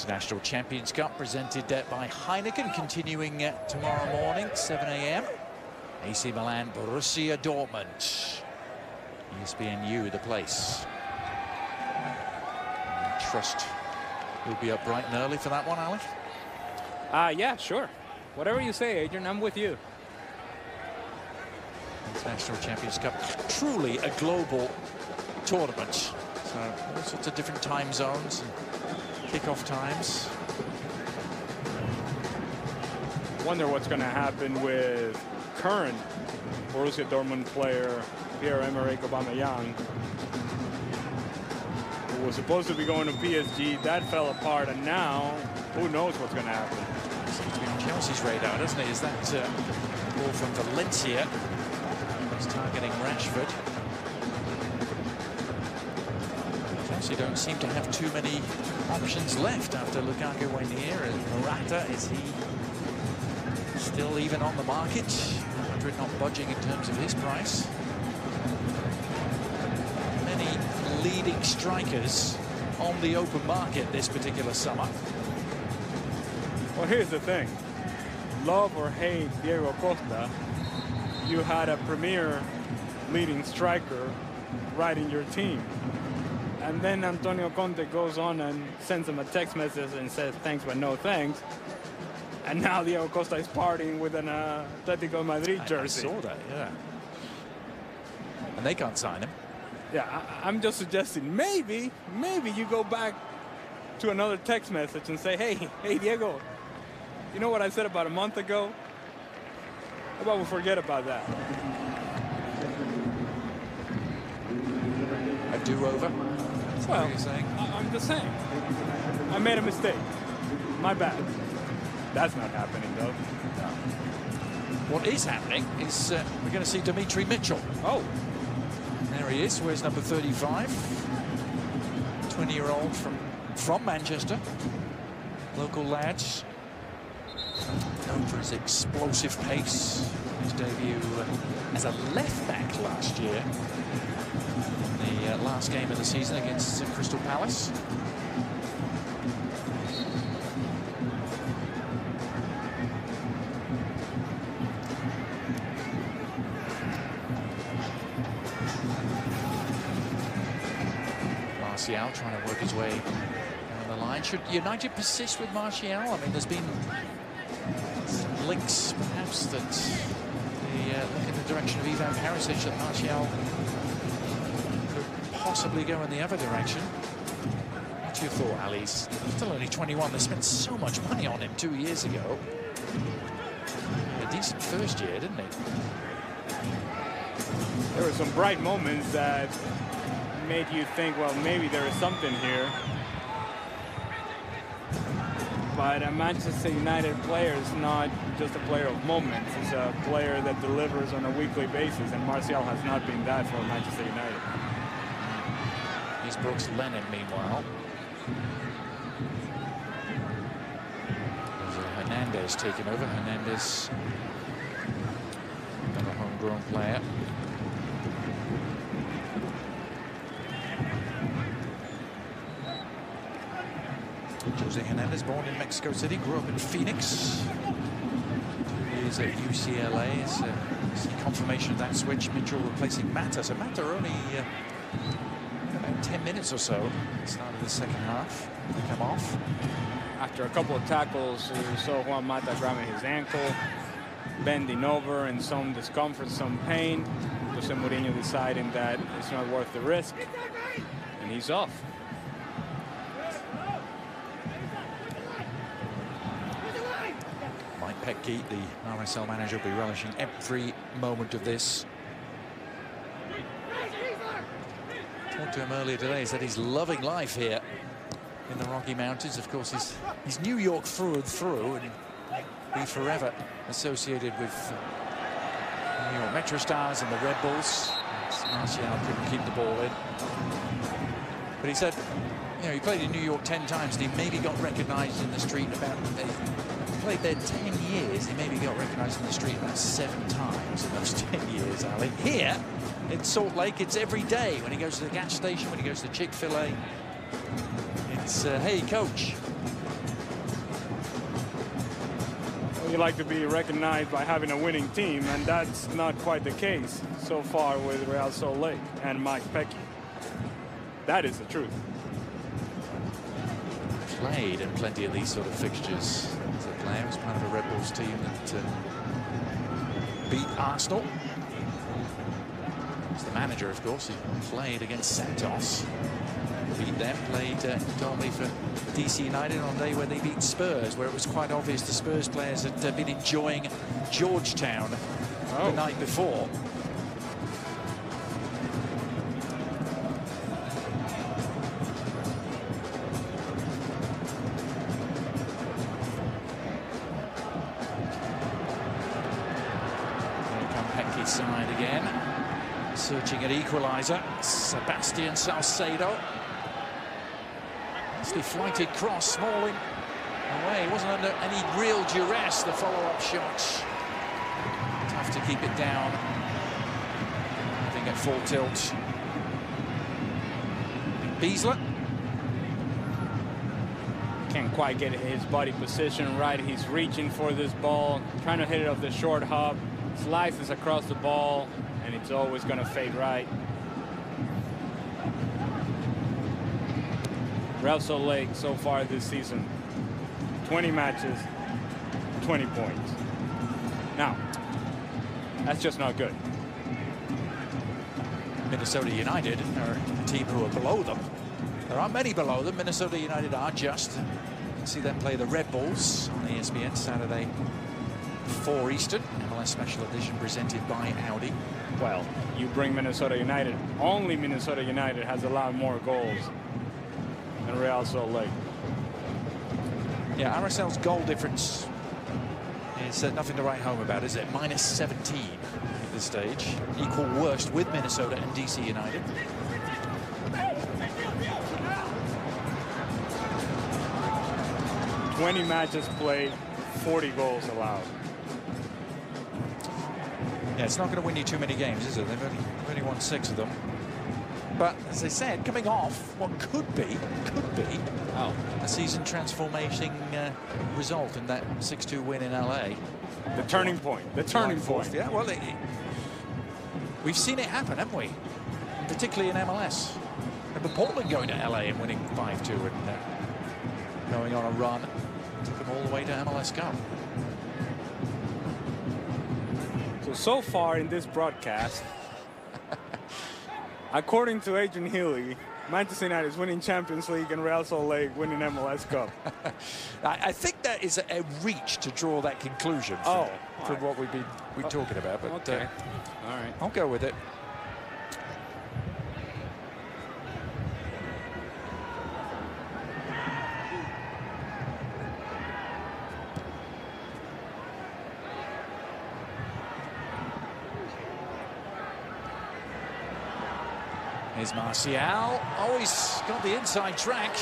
International Champions Cup presented by Heineken, continuing tomorrow morning, 7 a.m. AC Milan, Borussia Dortmund. ESPNU, the place. Trust you'll be up bright and early for that one, Ali? Yeah, sure. Whatever you say, Adrian, I'm with you. International Champions Cup, truly a global tournament. So all sorts of different time zones and kickoff times. Wonder what's going to happen with current Borussia Dortmund player Pierre-Emerick Aubameyang, who was supposed to be going to PSG. That fell apart, and now who knows what's going to happen. Seems to be on Chelsea's radar, doesn't it? Is that ball from Valencia? He's targeting Rashford. Chelsea don't seem to have too many options left after Lukaku went here. And Morata, is he still even on the market? Madrid not budging in terms of his price. Many leading strikers on the open market this particular summer. Well, here's the thing. Love or hate Diego Costa, you had a premier leading striker right in your team. And then Antonio Conte goes on and sends him a text message and says thanks but no thanks. And now Diego Costa is partying with an Atletico Madrid jersey. I saw that, yeah. And they can't sign him. Yeah, I'm just suggesting maybe you go back to another text message and say, hey Diego, you know what I said about a month ago? How about we forget about that? A do-over? That's well, what you're saying. I'm just saying. I made a mistake. My bad. That's not happening, though. No. What is happening is we're going to see Dimitri Mitchell. Oh. There he is. Wears number 35. 20-year-old from Manchester. Local lads. Known for his explosive pace. His debut as a left-back last year. In the last game of the season against Crystal Palace. Martial trying to work his way down the line. Should United persist with Martial? I mean, there's been some links, perhaps, that look in the direction of Ivan Perisic, that Martial could possibly go in the other direction. What's your thought, Ali? He's still only 21. They spent so much money on him 2 years ago. A decent first year, didn't he? There were some bright moments that made you think, well, maybe there is something here. But a Manchester United player is not just a player of moments. He's a player that delivers on a weekly basis, and Martial has not been that for Manchester United. Here's Brooks Lennon, meanwhile. There's Hernandez taking over. Hernandez, another homegrown player. Jose Hernandez, born in Mexico City, grew up in Phoenix. 2 years at UCLA. It's a confirmation of that switch. Mitchell replacing Mata. So Mata only about 10 minutes or so. Start of the second half. Come off. After a couple of tackles, we saw Juan Mata grabbing his ankle, bending over, and some discomfort, some pain. Jose Mourinho deciding that it's not worth the risk, and he's off. Petke, the RSL manager, will be relishing every moment of this. Talked to him earlier today. He said he's loving life here in the Rocky Mountains. Of course, he's New York through and through, and be forever associated with New York Metro Stars and the Red Bulls. Martial couldn't keep the ball in. But he said, you know, he played in New York 10 times, and he maybe got recognized in the street about... played there 10 years. He maybe got recognized in the street about 7 times in those 10 years, Ali. Here in Salt Lake, it's every day. When he goes to the gas station, when he goes to Chick-fil-A, it's, hey, coach. you like to be recognized by having a winning team, and that's not quite the case so far with Real Salt Lake and Mike Pecky. That is the truth. Played in plenty of these sort of fixtures as a player. Was part of a Red Bulls team that beat Arsenal. As the manager, of course, he played against Santos. Beat them, played, he told me, for DC United on a day where they beat Spurs, where it was quite obvious the Spurs players had been enjoying Georgetown the night before. Here come Pecky's side again. Searching at equaliser. Sebastian Salcedo. Nicely flighted cross, Smalling away. He wasn't under any real duress, the follow-up shot. Tough to keep it down. I think at full tilt. Beasler. Can't quite get his body position right. He's reaching for this ball, trying to hit it off the short hop. Slices across the ball, and it's always going to fade right. Real Salt Lake so far this season, 20 matches, 20 points. Now, that's just not good. Minnesota United are a team who are below them. There aren't many below them. Minnesota United are just. You can see them play the Red Bulls on ESPN Saturday 4 Eastern. MLS Special Edition presented by Audi. Well, you bring Minnesota United. Only Minnesota United has allowed more goals than Real Salt Lake. Yeah, RSL's goal difference is nothing to write home about, is it? Minus 17 at this stage. Equal worst with Minnesota and DC United. "20 matches played, 40 goals allowed." Yeah, it's not going to win you too many games, is it? They've only won 6 of them. But as I said, coming off what could be a season transforming result in that 6-2 win in LA. The turning point. The turning point. Yeah, well, we've seen it happen, haven't we? Particularly in MLS. Remember Portland going to LA and winning 5-2 and going on a run. Took them all the way to MLS Cup. So far in this broadcast, according to Adrian Healy, Manchester United is winning Champions League and Real Salt Lake winning MLS Cup. I think that is a reach to draw that conclusion from what we've been talking about. But okay. All right. I'll go with it. Here's Martial. Always got the inside track.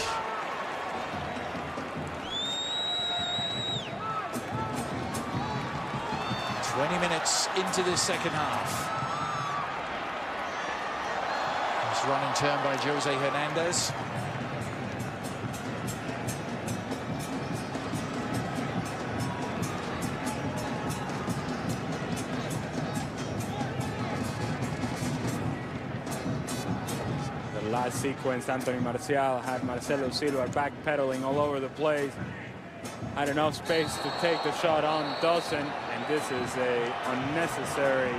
Minutes into the second half. It's run in turn by Jose Hernandez. The last sequence, Anthony Martial had Marcelo Silva backpedaling all over the place. Had enough space to take the shot on, doesn't, and this is a unnecessary,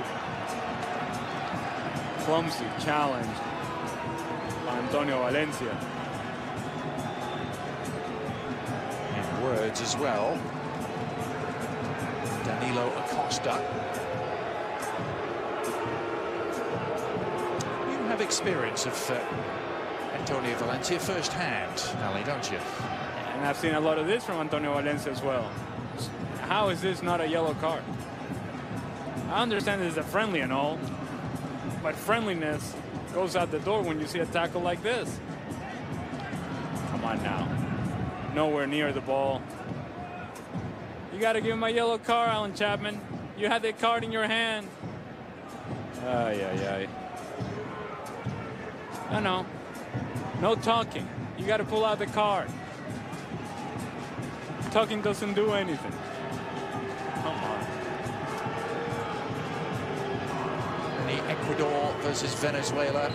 clumsy challenge by Antonio Valencia. In words as well, Danilo Acosta. You have experience of Antonio Valencia firsthand, Ali, don't you? And I've seen a lot of this from Antonio Valencia as well. How is this not a yellow card? I understand this is a friendly and all, but friendliness goes out the door when you see a tackle like this. Come on now. Nowhere near the ball. You got to give him a yellow card, Alan Chapman. You had the card in your hand. Ay, ay, ay. No. No talking. You got to pull out the card. Talking doesn't do anything. come on. The Ecuador versus Venezuela.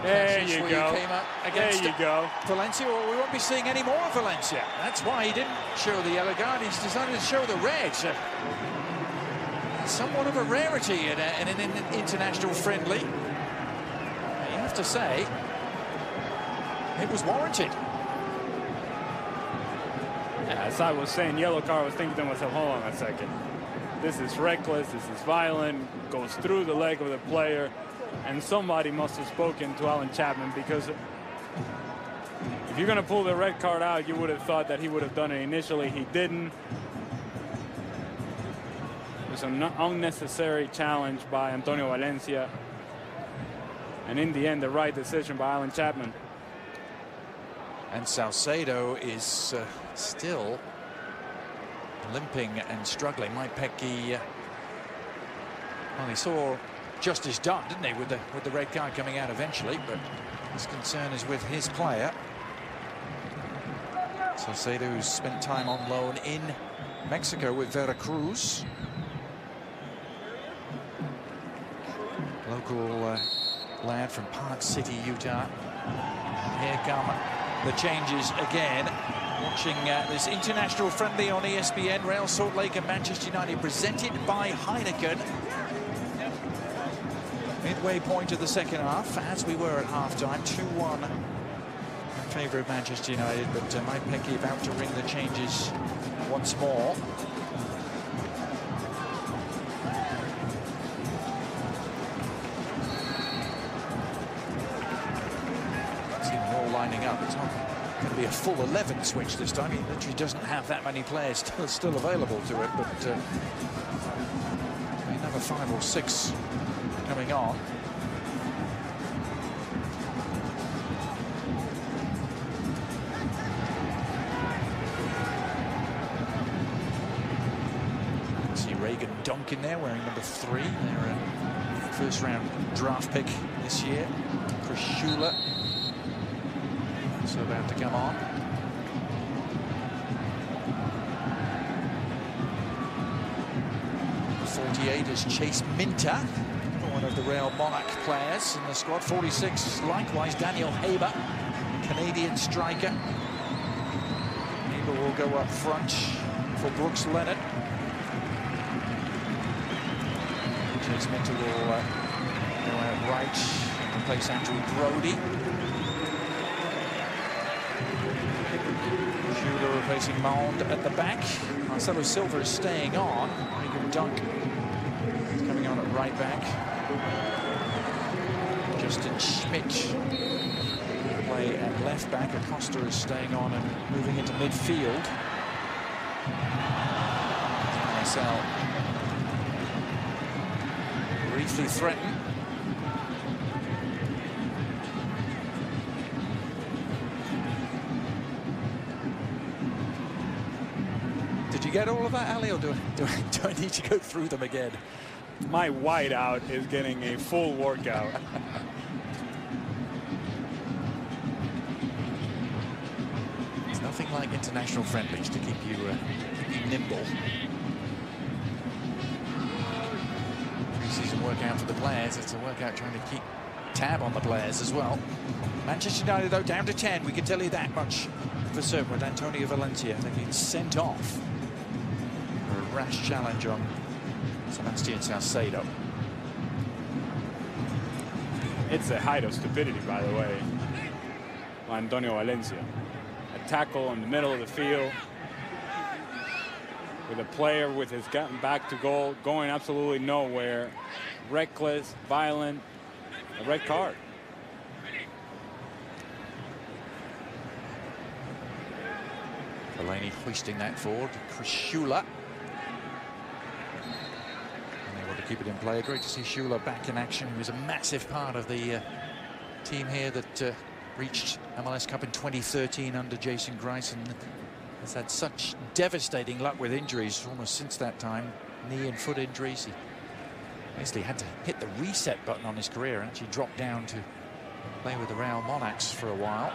There you go. Came up against there you go. Valencia. Well, we won't be seeing any more of Valencia. That's why he didn't show the yellow card. He's decided to show the red. Somewhat of a rarity in an international friendly. You have to say, it was warranted. As I was saying, yellow card, I was thinking to myself, hold on a second. This is reckless, this is violent, goes through the leg of the player, and somebody must have spoken to Alan Chapman, because if you're going to pull the red card out, you would have thought that he would have done it initially. He didn't. It was an unnecessary challenge by Antonio Valencia, and in the end, the right decision by Alan Chapman. And Salcedo is still limping and struggling. Mike Petke, well, he saw justice done, didn't he, with the red card coming out eventually, but his concern is with his player. Salcedo, who's spent time on loan in Mexico with Veracruz. Local lad from Park City, Utah. Here come the changes again. Watching this international friendly on ESPN, Real Salt Lake and Manchester United, presented by Heineken. Midway point of the second half, as we were at half-time, 2-1 in favour of Manchester United, but Mike Petke about to ring the changes once more. See them all lining up. It's not going to be a full 11 switch this time. He literally doesn't have that many players still available to it, but another 5 or 6 coming on. See Reagan Dunk in there wearing number 3. They're a first-round draft pick this year. Chris Schuler also about to come on. Number 48 is Chase Minter, one of the Real Monarch players in the squad. 46, likewise, Daniel Haber, Canadian striker. Haber will go up front for Brooks Leonard. Chase Minter will go out right and replace Andrew Brody. Schuler replacing Maund at the back. Marcelo Silva is staying on. Reagan Dunk is coming on at right back. Justin Schmidt play at left back. Acosta is staying on and moving into midfield. Marcel briefly threatened. Did you get all of that, Ali, or do I need to go through them again? My wideout is getting a full workout. It's nothing like international friendlies to keep you nimble. Pre-season workout for the players. It's a workout trying to keep tab on the players as well. Manchester United, though, down to 10. We can tell you that much for certain with Antonio Valencia. They've been sent off for a rash challenge on Sebastian Salcedo. It's a height of stupidity, by the way, by Antonio Valencia. A tackle in the middle of the field with a player with his back to goal, going absolutely nowhere. Reckless, violent, a red card. Fellaini hoisting that forward. Chris Schuler. Unable to keep it in play. Great to see Schuler back in action. He was a massive part of the team here that reached MLS Cup in 2013 under Jason Grice, and has had such devastating luck with injuries almost since that time. Knee and foot injuries. He basically had to hit the reset button on his career and actually dropped down to play with the Real Monarchs for a while.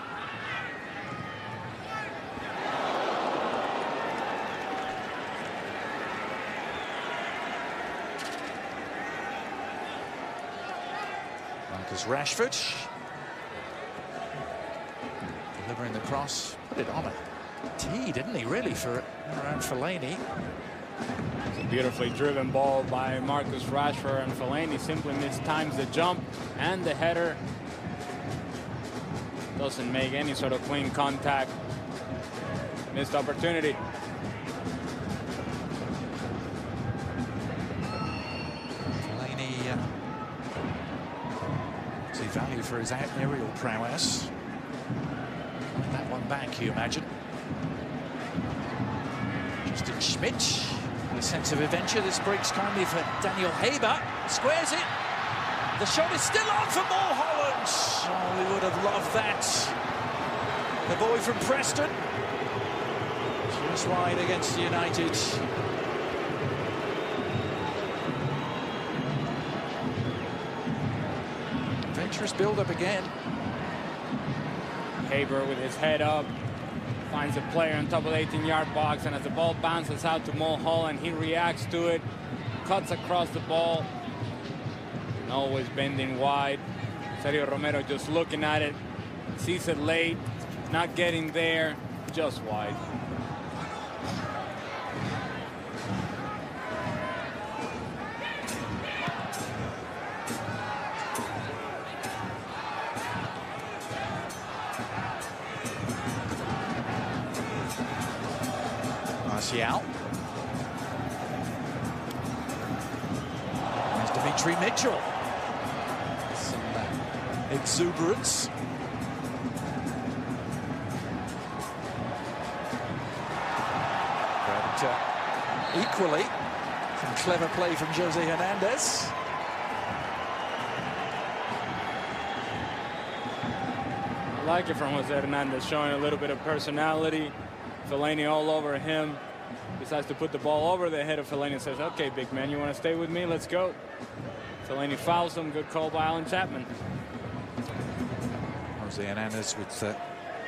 Marcus Rashford. Delivering the cross. Put it on a tee, didn't he, really, for around Fellaini. It's a beautifully driven ball by Marcus Rashford, and Fellaini simply mistimes the jump and the header. Doesn't make any sort of clean contact. Missed opportunity. Fellaini see value for his aerial prowess. Win that one back, you imagine. Justin Schmidt, a sense of adventure. This breaks kindly for Daniel Haber. Squares it. The shot is still on for Mulholland. Oh, we would have loved that. The boy from Preston. Just wide against United. Adventurous build-up again. Haber with his head up. Finds a player on top of the 18-yard box, and as the ball bounces out to Mulholland, he reacts to it, cuts across the ball, and always bending wide. Sergio Romero just looking at it, sees it late, not getting there, just wide. Martial. There's Dimitri Mitchell. Some exuberance. But equally, some clever play from Jose Hernandez. I like it from Jose Hernandez, showing a little bit of personality. Fellaini all over him. Decides to put the ball over the head of Fellaini and says, okay, big man, you want to stay with me? Let's go. Fellaini fouls him. Good call by Alan Chapman. Jose Hernandez with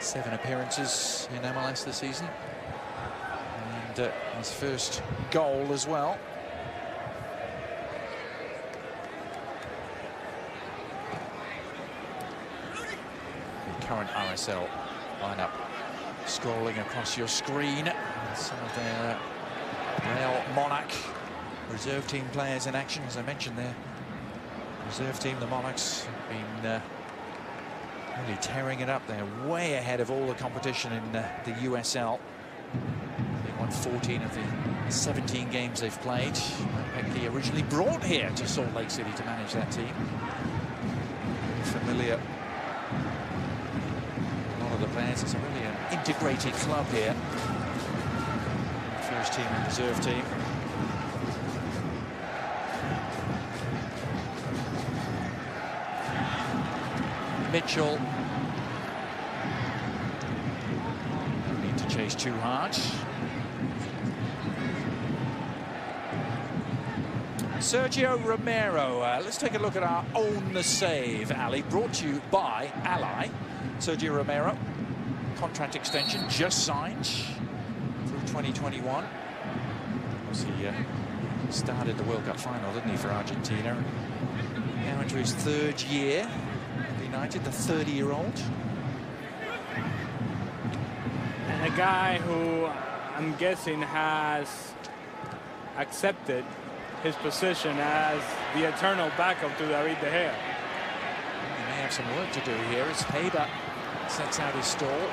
7 appearances in MLS this season. And his first goal as well. The current RSL lineup scrolling across your screen. Some of their Real Monarch reserve team players in action. As I mentioned, their reserve team, the Monarchs, have been really tearing it up. They're way ahead of all the competition in the USL. They won 14 of the 17 games they've played. Peckley originally brought here to Salt Lake City to manage that team. Familiar. A lot of the players. It's a really an integrated club here. First team and reserve team. Mitchell. No need to chase too hard. Sergio Romero. Let's take a look at our Own the Save, Ali. Brought to you by Ally. Sergio Romero. Contract extension just signed through 2021. He started the World Cup final, didn't he, for Argentina? Now into his 3rd year at United, the 30-year-old. And a guy who I'm guessing has accepted his position as the eternal backup to David De Gea. He may have some work to do here as Haber sets out his stall.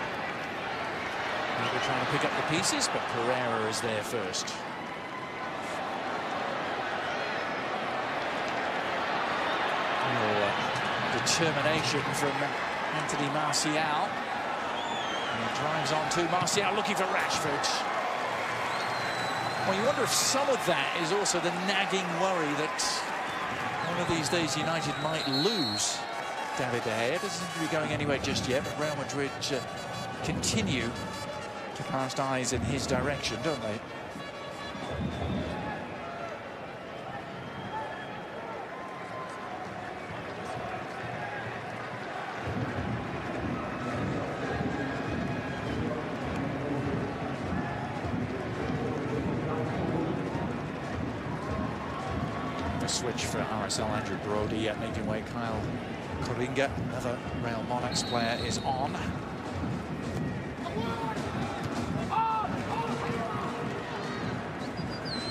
Haber trying to pick up the pieces, but Pereira is there first. Determination from Anthony Martial. And he drives on to Martial, looking for Rashford. Well, you wonder if some of that is also the nagging worry that one of these days United might lose David De Gea. Doesn't seem to be going anywhere just yet, but Real Madrid continue to cast eyes in his direction, don't they? Switch for RSL, Andrew Brody making way. Kyle Coringa, another Real Monarchs player, is on.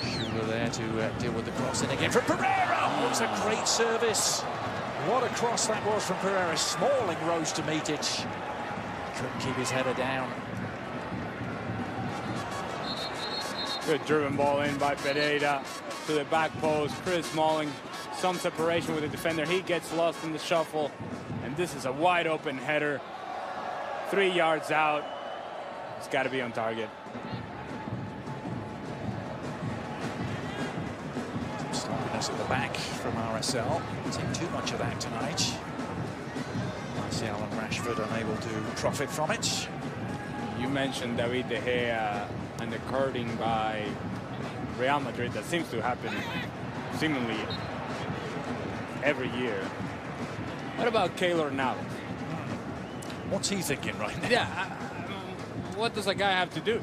Schuler there to deal with the cross in again from Pereira. Oh, it's a great service. What a cross that was from Pereira. Smalling rose to meet it. Couldn't keep his header down. Good driven ball in by Pereira to the back post. Chris Smalling, some separation with the defender. He gets lost in the shuffle. And this is a wide open header. 3 yards out. It's got to be on target. Sloppiness at the back from RSL. Not seen too much of that tonight. Martial and Rashford unable to profit from it. You mentioned David De Gea and the curting by Real Madrid. That seems to happen seemingly every year. What about Keylor Navas? What's he thinking right now? Yeah, what does a guy have to do?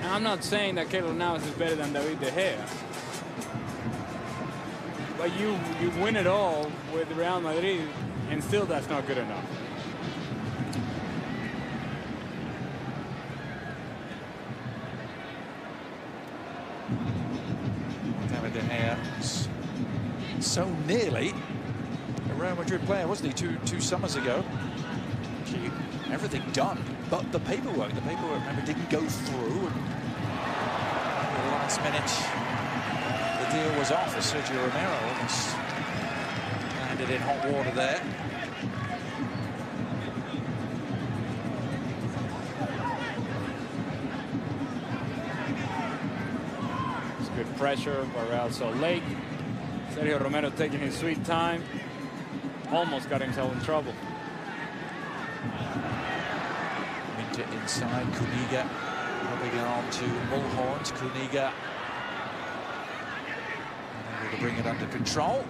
Now, I'm not saying that Keylor Navas is better than David De Gea. But you win it all with Real Madrid, and still that's not good enough. David De Gea, so nearly a Real Madrid player, wasn't he, two summers ago? Actually, everything done, but the paperwork, remember, didn't go through. And at the last minute, the deal was off as Sergio Romero almost landed in hot water there. It's good pressure by Real Salt Lake. Sergio Romero taking his sweet time. Almost got himself in trouble. Minter inside, Kuniga rubbing it on to Mulhorn. Kuniga unable to bring it under control.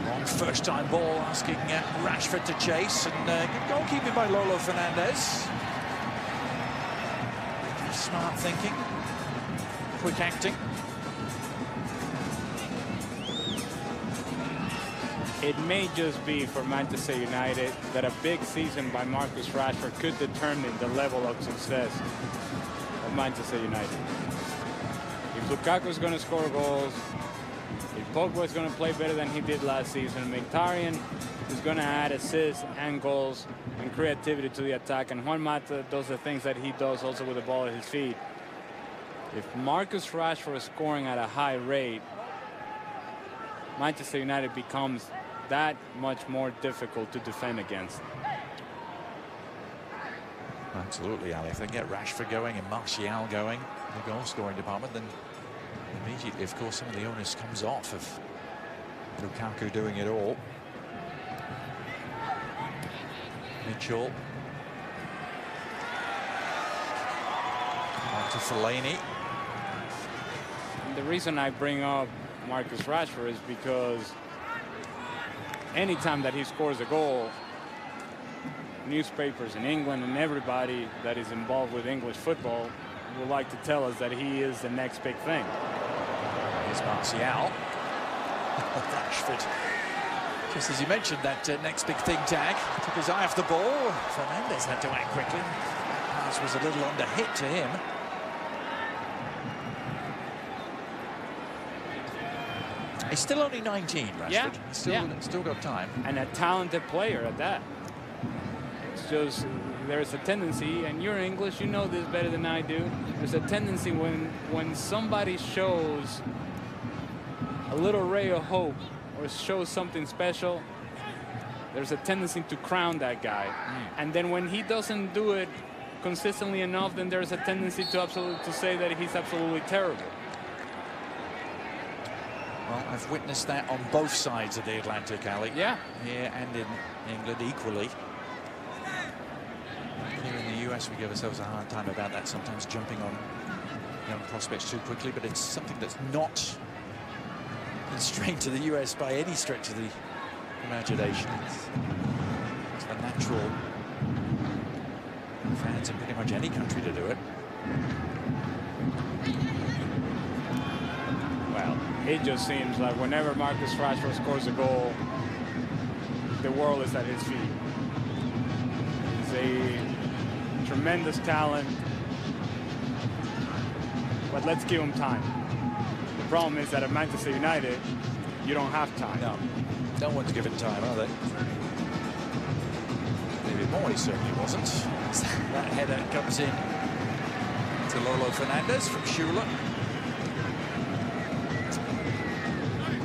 Long first-time ball asking Rashford to chase, and good goalkeeping by Lolo Fernandez. Smart thinking, quick acting. It may just be for Manchester United that a big season by Marcus Rashford could determine the level of success of Manchester United. If Lukaku is going to score goals, if Pogba is going to play better than he did last season, Mkhitaryan is going to add assists and goals and creativity to the attack, and Juan Mata does the things that he does also with the ball at his feet. If Marcus Rashford is scoring at a high rate, Manchester United becomes that much more difficult to defend against. Absolutely, Ali. If they get Rashford going and Martial going in the goal-scoring department, then immediately, of course, some of the onus comes off of Lukaku doing it all. Mitchell. On to Fellaini. The reason I bring up Marcus Rashford is because anytime that he scores a goal, newspapers in England and everybody that is involved with English football would like to tell us that he is the next big thing. Here's Martial. Rashford, just as you mentioned, that next big thing tag, took his eye off the ball. Fernandez had to act quickly. Pass was a little under hit to him. He's still only 19, Rashford. Yeah. Still got time. And a talented player at that. It's just there's a tendency, and you're English, you know this better than I do. There's a tendency when somebody shows a little ray of hope or shows something special, there's a tendency to crown that guy. And then when he doesn't do it consistently enough, then there's a tendency to say that he's absolutely terrible. Well, I've witnessed that on both sides of the Atlantic, Ali. Yeah. Here and in England equally. Here in the US, we give ourselves a hard time about that, sometimes jumping on young prospects too quickly, but it's something that's not constrained to the US by any stretch of the imagination. It's the natural fans in pretty much any country to do it. Well, it just seems like whenever Marcus Rashford scores a goal, the world is at his feet. He's a tremendous talent, but let's give him time. The problem is that at Manchester United, you don't have time. No one's given time, are they? David Moyes certainly wasn't. That header comes in to Lolo Fernandez from Schüller.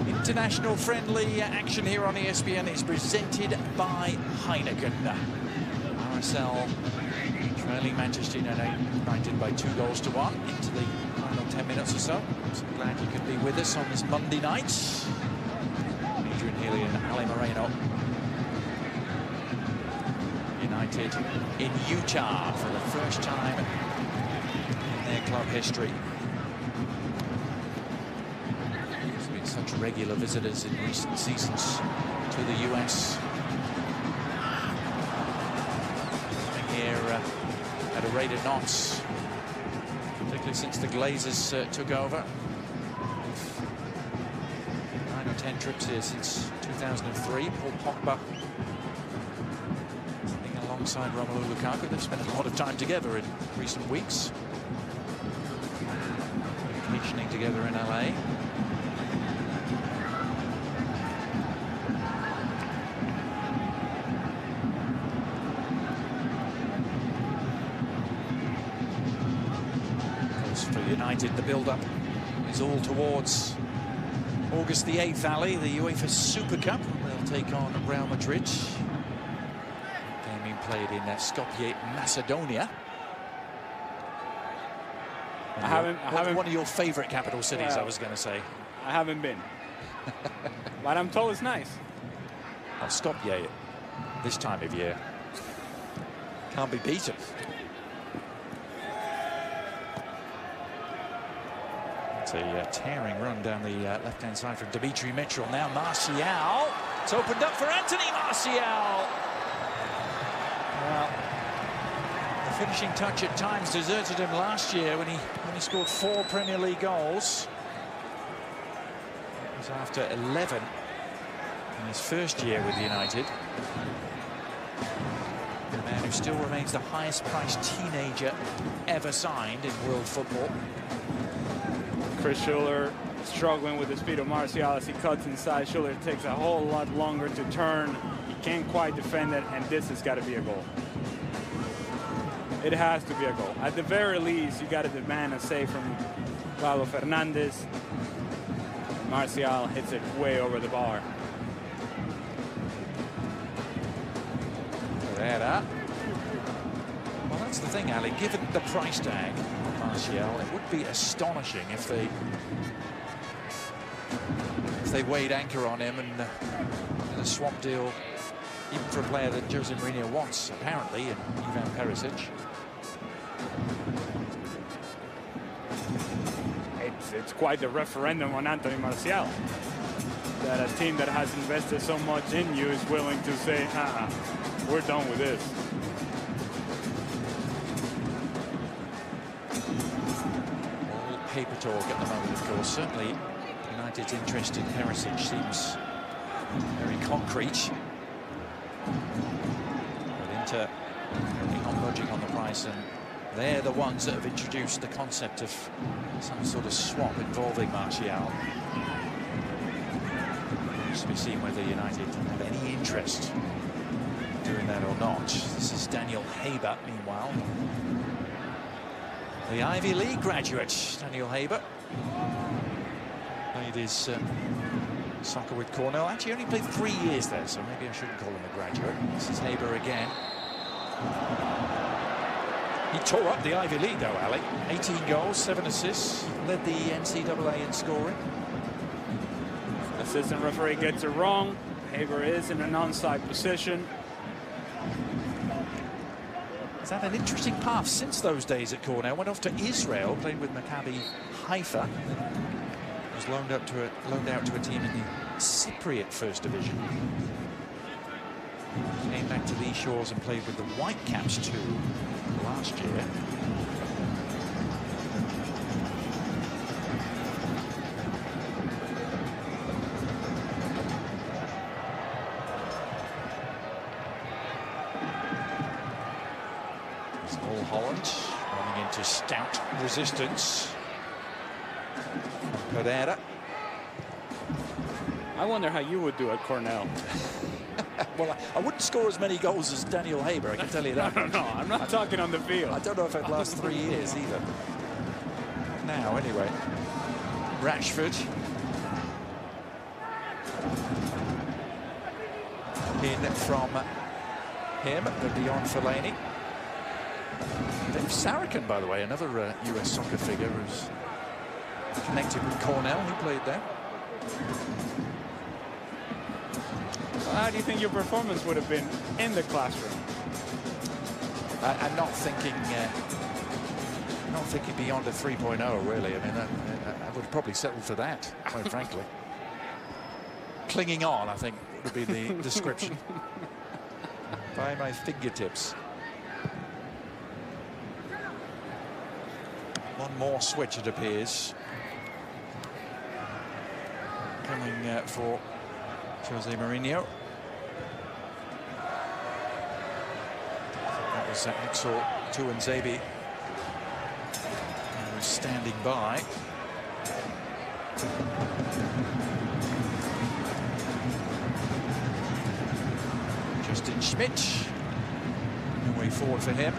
International friendly action here on ESPN is presented by Heineken. RSL trailing Manchester United by 2-1 into the final 10 minutes or so. So glad you could be with us on this Monday night. Adrian Healy and Ali Moreno. United in Utah for the first time in their club history. There's been such regular visitors in recent seasons to the US. Coming here at a rate of knots, particularly since the Glazers took over. 9 or 10 trips here since 2003. Paul Pogba alongside Romelu Lukaku. They've spent a lot of time together in recent weeks. Vacationing together in LA. Of course, for United, the build-up is all towards August the 8th, Ali, the UEFA Super Cup. They'll take on Real Madrid. Played in Skopje, Macedonia. I haven't. One of your favourite capital cities, I was going to say. I haven't been, but I'm told it's nice. Well, Skopje, this time of year, can't be beaten. It's a tearing run down the left-hand side from Dimitri Mitchell. Now Martial. It's opened up for Anthony Martial. Well, the finishing touch at times deserted him last year when he scored 4 Premier League goals. It was after 11 in his first year with United. The man who still remains the highest-priced teenager ever signed in world football. Chris Schüller struggling with the speed of Martial as he cuts inside. Schüller takes a whole lot longer to turn. He can't quite defend it, and this has got to be a goal. It has to be a goal. At the very least, you got to demand a save from Lolo Fernandez. Martial hits it way over the bar. Well, that's the thing, Ali. Given the price tag of Martial, it would be astonishing if they weighed anchor on him and a swap deal, even for a player that Jose Mourinho wants, apparently, in Ivan Perisic. It's quite the referendum on Anthony Martial. That a team that has invested so much in you is willing to say, we're done with this. All paper talk at the moment, of course. Certainly, United's interest in Perisic seems very concrete. But Inter not budging on the price, and they're the ones that have introduced the concept of some sort of swap involving Martial. To be seen whether United have any interest in doing that or not. This is Daniel Haber, meanwhile. The Ivy League graduate, Daniel Haber. Played his soccer with Cornell. Actually, only played 3 years there, so maybe I shouldn't call him a graduate. This is Haber again. He tore up the Ivy League, though, Ali. 18 goals, 7 assists. Led the NCAA in scoring. Assistant referee gets it wrong. Haber is in an onside position. He's had an interesting path since those days at Cornell. Went off to Israel, played with Maccabi Haifa. Was loaned out to a team in the Cypriot First Division. Came back to these shores and played with the Whitecaps too last year. Mulholland running into stout resistance. Pereira. I wonder how you would do at Cornell. Well, I wouldn't score as many goals as Daniel Haber, I can tell you that. No, I'm not talking on the field. I don't know if I'd last 3 years either. Now, anyway. Rashford. In from him, Dion Fellaini. Dave Sarachan, by the way, another US soccer figure who's connected with Cornell. He played there. How do you think your performance would have been in the classroom? I'm not thinking beyond a 3.0, really. I mean, I would probably settle for that, quite frankly. Clinging on, I think, would be the description. By my fingertips. One more switch, it appears. Coming for Jose Mourinho. That was Axel Tuanzebe, who was standing by. Justin Schmidt. No way forward for him.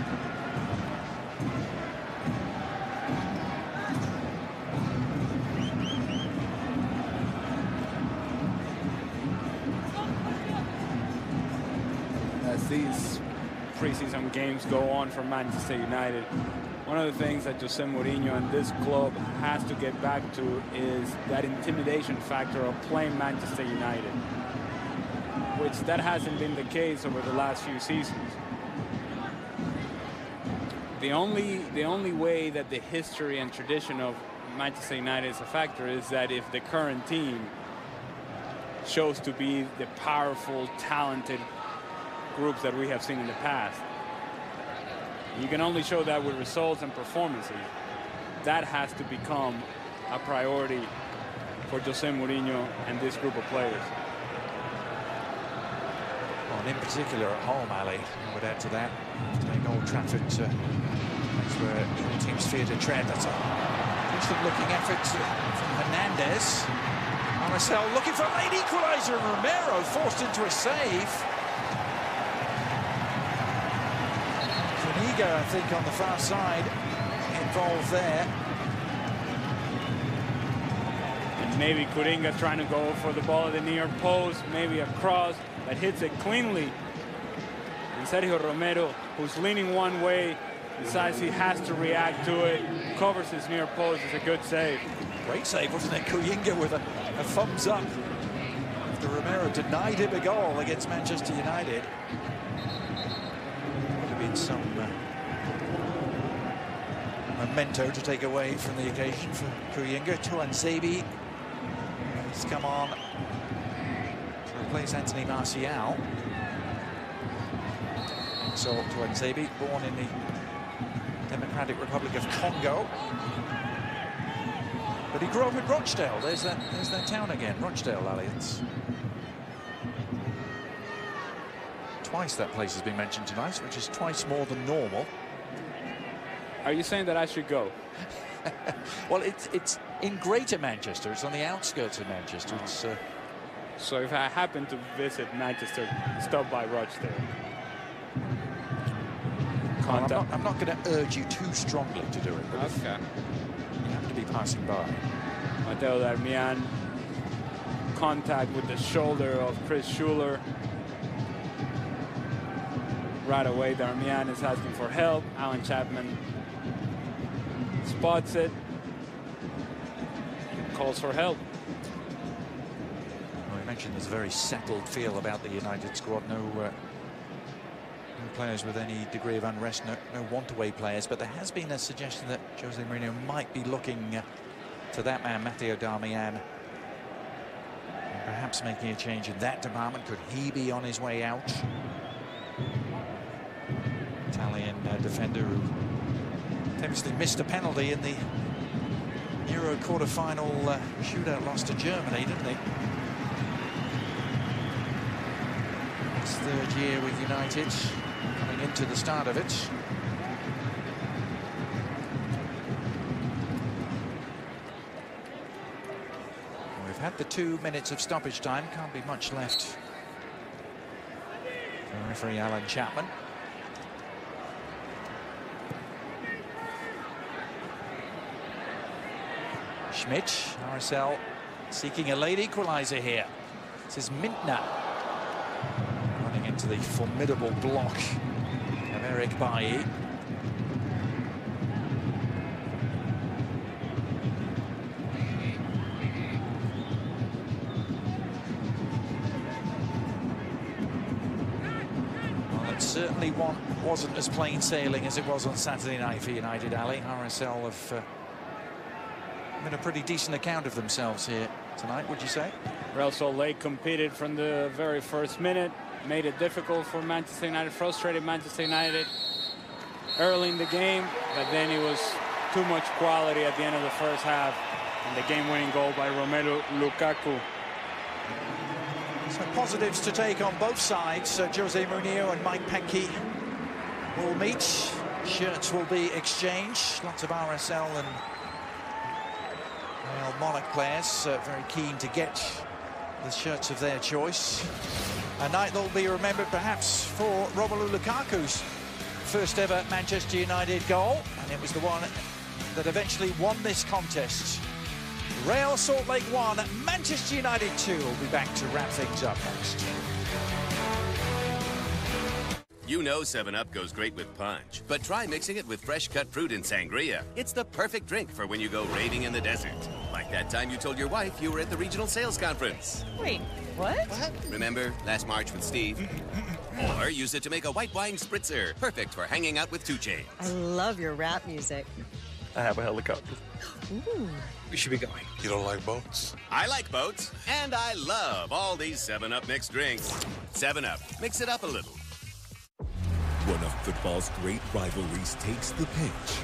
As these preseason games go on for Manchester United, one of the things that Jose Mourinho and this club has to get back to is that intimidation factor of playing Manchester United, which that hasn't been the case over the last few seasons. The only way that the history and tradition of Manchester United is a factor is that if the current team shows to be the powerful, talented groups that we have seen in the past. You can only show that with results and performances. That has to become a priority for Jose Mourinho and this group of players. Well, and in particular at home, Ali, I would add to that. Playing Old Trafford, that's where all teams fear to tread. That's a decent-looking effort from Hernandez. Marcel looking for a late equaliser, and Romero forced into a save. Zuniga, I think, on the far side, involved there. And maybe Coringa trying to go for the ball at the near post, maybe a cross that hits it cleanly. And Sergio Romero, who's leaning one way, decides he has to react to it, covers his near post. It's a good save. Great save, wasn't it? Coringa with a thumbs up after Romero denied him a goal against Manchester United. Would have been some memento to take away from the occasion for Coringa. Tuanzebe has come on to replace Anthony Martial. So Tuanzebe, born in the Democratic Republic of Congo. But he grew up in Rochdale. There's that town again, Rochdale, Ali. Twice that place has been mentioned tonight, which is twice more than normal. Are you saying that I should go? Well, it's in Greater Manchester. It's on the outskirts of Manchester. It's, so if I happen to visit Manchester, stop by Rochdale. Well, I'm not going to urge you too strongly to do it. But okay. You have to be passing by. Mateo Darmian, contact with the shoulder of Chris Schuler. Right away, Darmian is asking for help. Alan Chapman spots it, calls for help. Well, we mentioned there's a very settled feel about the United squad. No players with any degree of unrest, no want-away players, but there has been a suggestion that Jose Mourinho might be looking to that man, Matteo Darmian, and perhaps making a change in that department. Could he be on his way out? Italian defender who famously missed a penalty in the Euro quarter-final shootout loss to Germany, didn't he? His third year with United, coming into the start of it. had the 2 minutes of stoppage time. Can't be much left for referee Alan Chapman. Schmidt, RSL seeking a late equaliser here. This is Mintner running into the formidable block of Eric Bailly. Well, it certainly wasn't as plain sailing as it was on Saturday night for United, Ali. RSL have been a pretty decent account of themselves here tonight, would you say? Real Salt Lake competed from the very first minute, made it difficult for Manchester United, frustrated Manchester United early in the game, but then it was too much quality at the end of the first half, and the game-winning goal by Romelu Lukaku. So positives to take on both sides. Jose Mourinho and Mike Penke will meet. Shirts will be exchanged. Lots of RSL and Real Monarch players very keen to get the shirts of their choice. A night that will be remembered perhaps for Romelu Lukaku's first ever Manchester United goal, and it was the one that eventually won this contest. Real Salt Lake 1, Manchester United 2. We'll be back to wrap things up next. You know 7-Up goes great with punch, but try mixing it with fresh cut fruit and sangria. It's the perfect drink for when you go raving in the desert. Like that time you told your wife you were at the regional sales conference. Wait, what? Remember, last March with Steve? Or use it to make a white wine spritzer, perfect for hanging out with 2 Chainz. I love your rap music. I have a helicopter. Ooh. We should be going. You don't like boats? I like boats, and I love all these 7-Up mixed drinks. 7-Up, mix it up a little. One of football's great rivalries takes the pitch.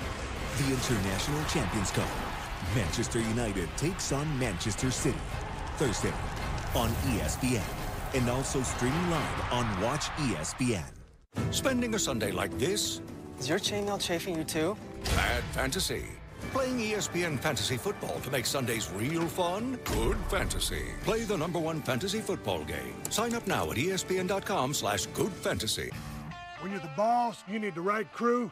The International Champions Cup. Manchester United takes on Manchester City. Thursday on ESPN. And also streaming live on Watch ESPN. Spending a Sunday like this? Is your chainmail chafing you too? Bad fantasy. Playing ESPN Fantasy Football to make Sundays real fun? Good fantasy. Play the #1 fantasy football game. Sign up now at ESPN.com/goodfantasy. When you're the boss, you need the right crew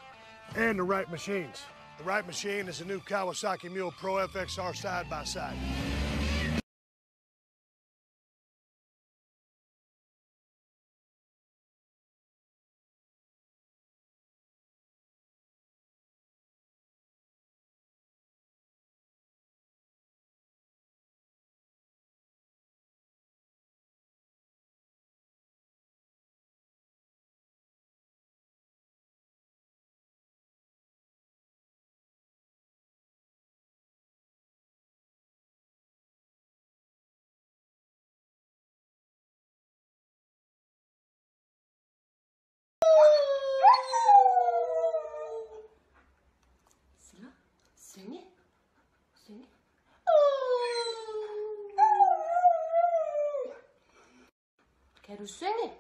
and the right machines. The right machine is the new Kawasaki Mule Pro FXR side-by-side. Sing it. Sing it. Quero sing it.